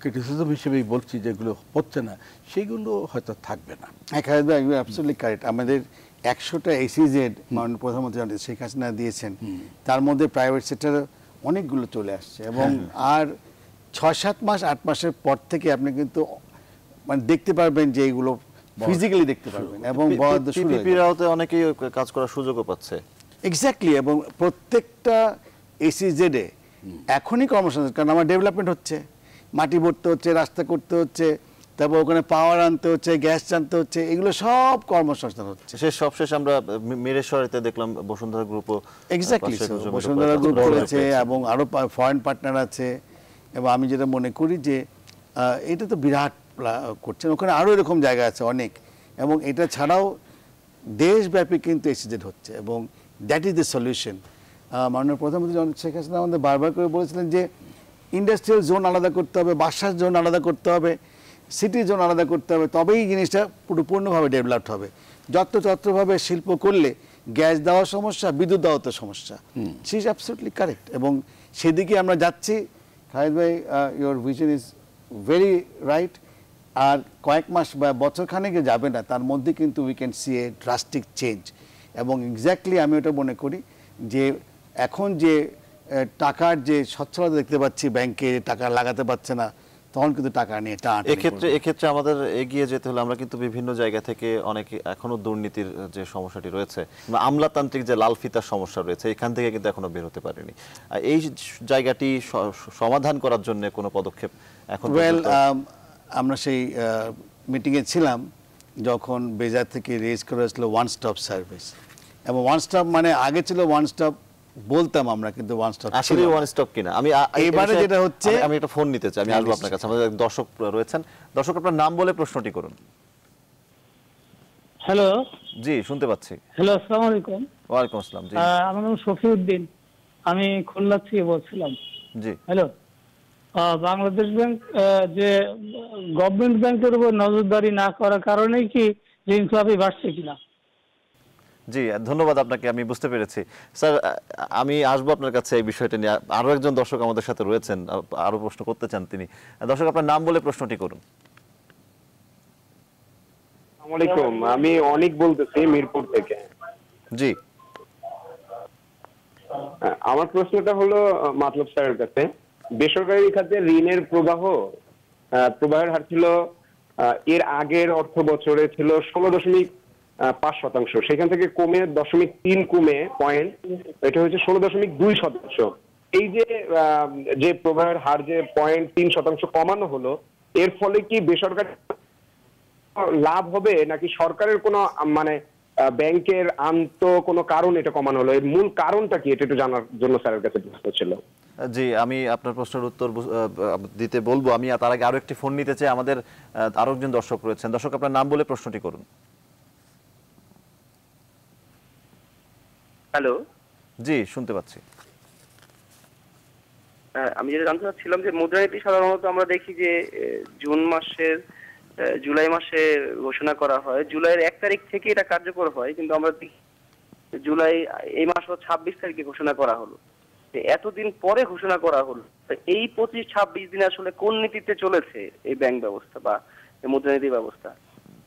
C: ক্রিটিসিজম হিসেবেই বলছি, যেগুলো হচ্ছে না সেগুলো হয়তো থাকবে না।
B: Absolutely correct. আমাদের 100টা এসইজেড মাননীয় প্রধানমন্ত্রী শেখ হাসিনা দিয়েছেন, তার মধ্যে প্রাইভেট সেক্টর অনেকগুলো চলে আসছে এবং আর 6-7 মাস 8 মাসের পর থেকে আপনি কিন্তু মানে দেখতে পারবেন যে এইগুলো ফিজিক্যালি দেখতে পারবেন এবং বরাদ্দ শুরু হয়ে যাবে।
A: পিপিপিরাওতে অনেকেই কাজ করার সুযোগও পাচ্ছে।
B: এক্স্যাক্টলি, এবং প্রত্যেকটা এসইজেডে এখনই কর্মসংস্থান, কারণ আমার ডেভেলপমেন্ট হচ্ছে, মাটি ভরতে হচ্ছে, রাস্তা করতে হচ্ছে, তারপর ওখানে পাওয়ার আনতে হচ্ছে, গ্যাস আনতে হচ্ছে, এগুলো সব কর্মসংস্থান হচ্ছে।
A: সবশেষ আমরা মিরেশ্বরেতে দেখলাম বসুন্ধরা গ্রুপও
B: এক্স্যাক্টলি বসুন্ধরা গ্রুপ করেছে এবং আরও ফরেন পার্টনার আছে। এবং আমি যেটা মনে করি যে এটা তো বিরাট করছেন, ওখানে আরও এরকম জায়গা আছে অনেক, এবং এটা ছাড়াও দেশব্যাপী কিন্তু এসইজেড হচ্ছে এবং দ্যাট ইজ দ্য সলিউশন। মাননীয় প্রধানমন্ত্রী শেখ হাসিনা আমাদের বারবার করে বলেছিলেন যে ইন্ডাস্ট্রিয়াল জোন আলাদা করতে হবে, বাসার জোন আলাদা করতে হবে, সিটি জোন আলাদা করতে হবে, তবেই জিনিসটা পূর্ণভাবে ডেভেলপড হবে। যত্রতত্রভাবে শিল্প করলে গ্যাস দেওয়ার সমস্যা, বিদ্যুৎ দেওয়ার তো সমস্যা। সি ইজ অ্যাবসলিউটলি কারেক্ট এবং সেদিকে আমরা যাচ্ছি। খালিদ ভাই, your vision is very right. আর কয়েক মাস বা বছর খানেকে যাবে না, তার মধ্যে কিন্তু we can see A drastic change. এবং এক্স্যাক্টলি আমি ওটা মনে করি যে এখন যে টাকার যে স্বচ্ছলতা দেখতে পাচ্ছি, ব্যাংকে টাকা লাগাতে পারছে না, তখন কিন্তু টাকা নিয়ে
A: এক্ষেত্রে আমাদের এগিয়ে যেতে হলে আমরা কিন্তু বিভিন্ন জায়গা থেকে অনেকে এখনো দুর্নীতির যে সমস্যাটি রয়েছে, আমলাতান্ত্রিক যে লাল ফিতার সমস্যা রয়েছে, এখান থেকে কিন্তু এখনো বের হতে পারেনি। এই জায়গাটি সমাধান করার জন্য কোনো পদক্ষেপ এখন?
B: আমরা সেই মিটিংয়ে ছিলাম যখন বেজার থেকে রেজ করা হয়েছিল ওয়ান স্টপ সার্ভিস, এবং ওয়ান স্টপ মানে আগে ছিল ওয়ান স্টপ বলতাম আমরা, কিন্তু ওয়ান স্টপ
A: আসলে ওয়ান স্টপ কিনা। আমি
B: এবারে যেটা হচ্ছে,
A: আমি একটা ফোন নিতে চাই, আমি আসবো আপনার কাছে। আমাদের দর্শক রয়েছেন। দর্শক, আপনার নাম বলে প্রশ্নটি করুন।
G: হ্যালো। জি,
A: শুনতে পাচ্ছি।
G: হ্যালো, আসসালামু আলাইকুম।
A: ওয়ালাইকুম আসসালাম। জি,
G: আমার নাম শফিউদ্দিন, আমি খুলনা থেকে বলছিলাম। জি, হ্যালো। বাংলাদেশ ব্যাংক যে গভর্নমেন্ট ব্যাংকের উপর নজরদারি না করার কারণেই কি ঋণ খেলাপি বাড়ছে কিনা?
A: জি, ধন্যবাদ আপনাকে, আমি বুঝতে পেরেছি। স্যার, আমি আসবো আপনার কাছে এই বিষয়টা নিয়ে। আরো একজন দর্শক আমাদের সাথে রয়েছেন, আরো প্রশ্ন করতে চান তিনি। দর্শক, আপনার নাম বলে প্রশ্নটি করুন।
H: আসসালামু আলাইকুম, আমি অনিক বলতেছি মিরপুর থেকে।
A: জি,
H: আমার প্রশ্নটা হলো মাতলব স্যারের কাছে। বেসরকারি খাতে ঋণের প্রবাহের হার ছিল এর আগের অর্থ বছরে ছিল 16.5%, সেখান থেকে কমে 0.3 কমে পয়েন্ট, এটা হচ্ছে 16.2%। এই যে প্রবাহের হার যে 0.3% কমানো হলো, এর ফলে কি বেসরকারি লাভ হবে নাকি সরকারের কোনো মানে ব্যাংকের কোনো কারণ এটা কমানো হলো? এর মূল কারণটা কি, এটা একটু জানার জন্য স্যারের কাছে প্রশ্ন ছিল।
A: জি, আমি আপনার প্রশ্নের উত্তর দিতে বলবো। আমি তার আগে আরো একটি ফোন নিতে চাই। আমাদের আরো একজন দর্শক রয়েছেন। দর্শক, আপনার নাম বলে প্রশ্নটি করুন।
I: হ্যালো।
A: জি, শুনতে পাচ্ছি।
I: আমি যেটা জানতে চাচ্ছিলাম যে মুদ্রানীতি সাধারণত আমরা দেখি যে জুলাই মাসে ঘোষণা করা হয়, জুলাইয়ের 1 তারিখ থেকে এটা কার্যকর হয়, কিন্তু আমরা জুলাই এই মাস 26 তারিখে ঘোষণা করা হলো। এতদিন পরে ঘোষণা করা হলো, এই 25-26 দিন আসলে কোন নীতিতে চলেছে এই ব্যাংক ব্যবস্থা বা মুদ্রানীতি ব্যবস্থা,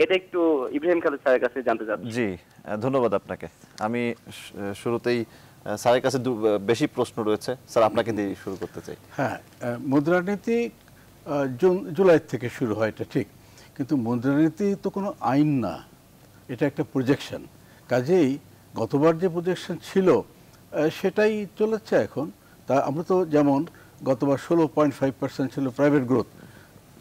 I: এটা একটু ইব্রাহিম খালেদ স্যারের কাছে জানতে চাচ্ছি।
A: জি, ধন্যবাদ আপনাকে। আমি শুরুতেই স্যারের কাছে বেশি প্রশ্ন রয়েছে, স্যার আপনাকে দিয়ে শুরু করতে চাই।
C: হ্যাঁ, মুদ্রানীতি জুলাই থেকে শুরু হয়, এটা ঠিক, কিন্তু মুদ্রানীতি তো কোনো আইন না, এটা একটা প্রজেকশন। কাজেই গতবার যে প্রজেকশন ছিল সেটাই চলেছে এখন। তা আমরা তো যেমন গতবার 16.5% ছিল প্রাইভেট গ্রোথ,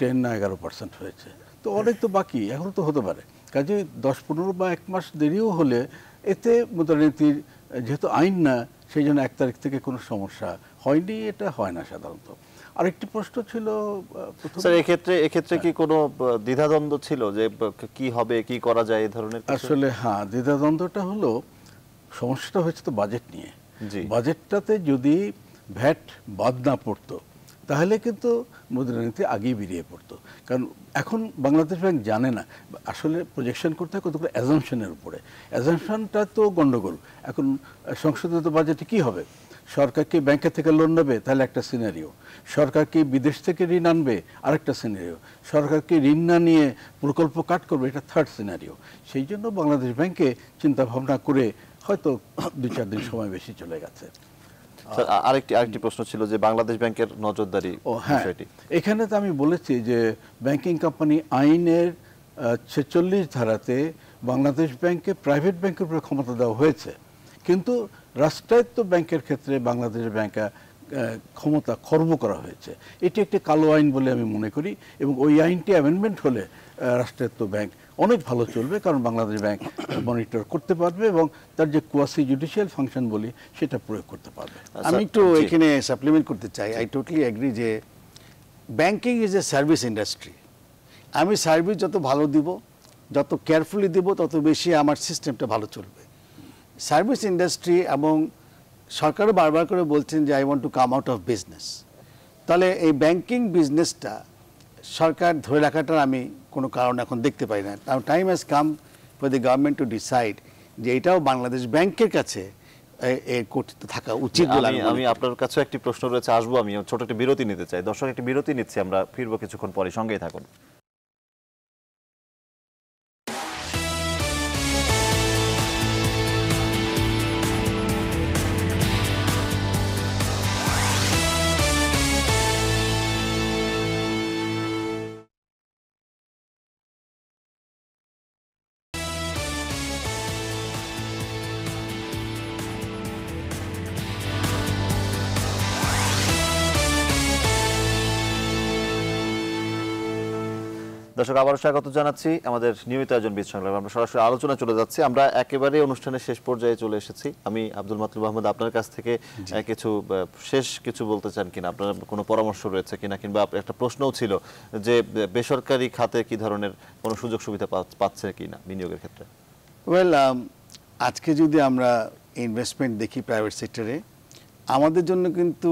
C: 10 না 11% হয়েছে, তো অনেক তো বাকি এখনও তো হতে পারে। কাজেই 10-15 বা 1 মাস দেরিও হলে এতে মুদ্রানীতির যেহেতু আইন না, সেই জন্য 1 তারিখ থেকে কোনো সমস্যা হয়নি, এটা হয় না সাধারণত। আরেকটি প্রশ্ন ছিল
A: স্যার, এক্ষেত্রে কি কোনো দ্বিধাদ্বন্দ্ব ছিল যে কি হবে, কি করা যায় এই ধরনের?
C: আসলে হ্যাঁ, দ্বিধাদ্বন্দ্বটা হলো, সমস্যাটা হয়েছে তো বাজেট নিয়ে। বাজেটটাতে যদি ভ্যাট বাদ না পড়তো তাহলে কিন্তু মুদ্রানীতি আগেই বেরিয়ে পড়তো। কারণ এখন বাংলাদেশ ব্যাংক জানে না, আসলে প্রজেকশন করতে হয় কতগুলো অ্যাজাম্পশনের উপরে। অ্যাজাম্পশনটা তো গন্ডগোল। এখন সংশোধিত বাজেটে কি হবে? সরকার কি ব্যাংকের থেকে লোন নেবে, তাহলে একটা সিনারিও। সরকার কি বিদেশ থেকে ঋণ আনবে, আরেকটা সিনারিও। সরকার কি ঋণ না নিয়ে প্রকল্প কাট করবে, এটা থার্ড সিনারিও। সেই জন্য বাংলাদেশ ব্যাংকে চিন্তা ভাবনা করে হয়তো 2-4 দিন সময় বেশি চলে গেছে।
A: আরেকটি প্রশ্ন ছিল যে বাংলাদেশ ব্যাংকের নজরদারি বিষয়টি।
C: এখানে তো আমি বলেছি যে ব্যাংকিং কোম্পানি আইনের 46 ধারাতে বাংলাদেশ ব্যাংকে প্রাইভেট ব্যাংকের উপরে ক্ষমতা দেওয়া হয়েছে, কিন্তু রাষ্ট্রায়ত্ত ব্যাংকের ক্ষেত্রে বাংলাদেশ ব্যাংকে ক্ষমতা খর্ব করা হয়েছে। এটি একটি কালো আইন বলে আমি মনে করি, এবং ওই আইনটি অ্যামেন্ডমেন্ট হলে রাষ্ট্রায়ত্ত ব্যাংক অনেক ভালো চলবে, কারণ বাংলাদেশ ব্যাংক মনিটর করতে পারবে এবং তার যে কোয়াসি জুডিশিয়াল ফাংশন বলি সেটা প্রয়োগ করতে পারবে।
B: আমি একটু এখানে সাপ্লিমেন্ট করতে চাই। আই টোটালি এগ্রি যে banking is a service industry. আমি সার্ভিস যত ভালো দিব, যত কেয়ারফুলি দিব, তত বেশি আমার সিস্টেমটা ভালো চলবে। সার্ভিস ইন্ডাস্ট্রি, এবং সরকারও বারবার করে বলছেন যে I want to come out of business. তাহলে এই ব্যাংকিং বিজনেসটা সরকার ধরে রাখাটার আমি কোনো কারণ এখন দেখতে পাই না। Time has come for the government to decide যে এটাও বাংলাদেশ ব্যাংকের কাছে কর্তৃত্ব থাকা উচিত বলে
A: আমি আপনার কাছে একটি প্রশ্ন রয়েছে, আসবো। আমি ছোট একটি বিরতি নিতে চাই। দর্শক, একটি বিরতি নিচ্ছি, আমরা ফিরবো কিছুক্ষণ পরে, সঙ্গেই থাকুন। দর্শক, আবারও স্বাগত জানাচ্ছি আমাদের নিয়মিত আয়োজন বীজ সংলাপ। আমরা সরাসরি আলোচনা চলে যাচ্ছি। আমরা একেবারে অনুষ্ঠানের শেষ পর্যায়ে চলে এসেছি। আমি আব্দুল মাতলুব আহমদ, আপনার কাছ থেকে শেষ কিছু বলতে চান কিনা, আপনার কোনো পরামর্শ রয়েছে কিনা, কিংবা একটা প্রশ্নও ছিল যে বেসরকারি খাতে কি ধরনের কোনো সুযোগ সুবিধা পাচ্ছে কিনা বিনিয়োগের ক্ষেত্রে?
B: ওয়েল, আজকে যদি আমরা ইনভেস্টমেন্ট দেখি প্রাইভেট সেক্টরে, আমাদের জন্য কিন্তু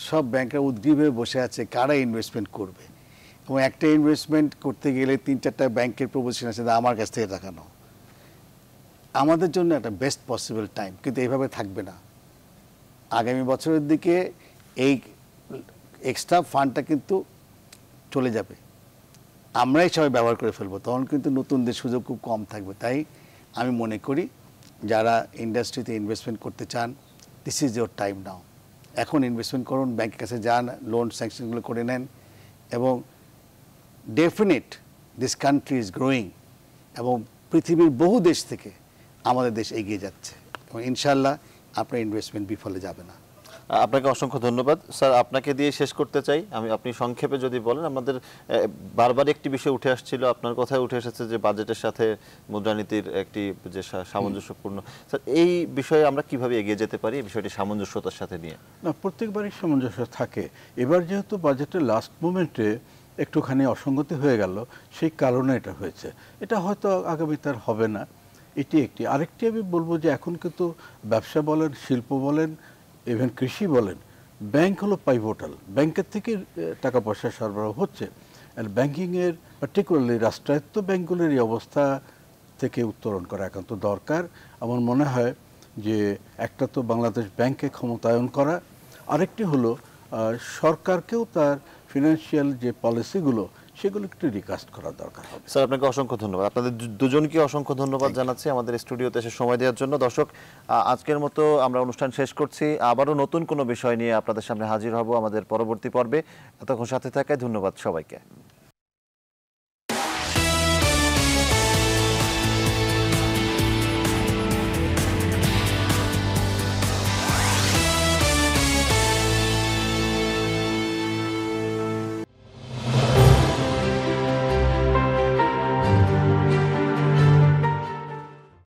B: সব ব্যাংকরা উদ্গ্রীব হয়ে বসে আছে কারা ইনভেস্টমেন্ট করবে, এবং একটা ইনভেস্টমেন্ট করতে গেলে 3-4টা ব্যাংকের প্রপোজিশন আছে আমার কাছ থেকে টাকা নাও। আমাদের জন্য একটা বেস্ট পসিবল টাইম, কিন্তু এইভাবে থাকবে না। আগামী বছরের দিকে এই এক্সট্রা ফান্ডটা কিন্তু চলে যাবে, আমরাই সবাই ব্যবহার করে ফেলবো, তখন কিন্তু নতুনদের সুযোগ খুব কম থাকবে। তাই আমি মনে করি যারা ইন্ডাস্ট্রিতে ইনভেস্টমেন্ট করতে চান, দিস ইজ ইয়োর টাইম নাও। এখন ইনভেস্টমেন্ট করুন, ব্যাংকের কাছে যান, লোন স্যাংশনগুলো করে নেন, এবং definite this country is growing, এবং পৃথিবীর বহু দেশ থেকে আমাদের দেশ এগিয়ে যাচ্ছে, এবং ইনশাল্লাহ আপনার ইনভেস্টমেন্ট বিফলে যাবে না।
A: আপনাকে অসংখ্য ধন্যবাদ স্যার। আপনাকে দিয়ে শেষ করতে চাই। আপনি সংক্ষেপে যদি বলেন। আমাদের বারবার একটি বিষয় উঠে আসছিল, আপনার কথায় উঠে এসেছে যে বাজেটের সাথে মুদ্রানীতির একটি যে সামঞ্জস্যপূর্ণ। স্যার, এই বিষয়ে আমরা কিভাবে এগিয়ে যেতে পারি এই বিষয়টি সামঞ্জস্যতার সাথে নিয়ে?
C: না, প্রত্যেকবারই সামঞ্জস্য থাকে। এবার যেহেতু বাজেটের লাস্ট মোমেন্টে একটুখানি অসঙ্গতি হয়ে গেল, সেই কারণে এটা হয়েছে। এটা হয়তো আগামীতে আর হবে না। এটি একটি। আরেকটি আমি বলবো যে এখন কিন্তু ব্যবসা বলেন, শিল্প বলেন, ইভেন কৃষি বলেন, ব্যাংক হলো পাইভোটাল। ব্যাংকের থেকে টাকা পয়সা সরবরাহ হচ্ছে। আর ব্যাংকিংয়ের পার্টিকুলারলি রাষ্ট্রায়ত্ত ব্যাংকগুলির এই অবস্থা থেকে উত্তরণ করা একান্ত দরকার। আমার মনে হয় যে একটা তো বাংলাদেশ ব্যাংকে ক্ষমতায়ন করা, আরেকটি হলো সরকারকেও তার ফিনান্সিয়াল যে পলিসিগুলো সেগুলো একটু রিকাস্ট করা দরকার হবে।
A: স্যার, আপনাকে অসংখ্য ধন্যবাদ। আপনাদের দুজনকে অসংখ্য ধন্যবাদ জানাচ্ছি আমাদের স্টুডিওতে এসে সময় দেওয়ার জন্য। দর্শক, আজকের মতো আমরা অনুষ্ঠান শেষ করছি। আবারও নতুন কোনো বিষয় নিয়ে আপনাদের সামনে হাজির হব আমাদের পরবর্তী পর্বে। এতক্ষণ সাথে থাকায় ধন্যবাদ সবাইকে।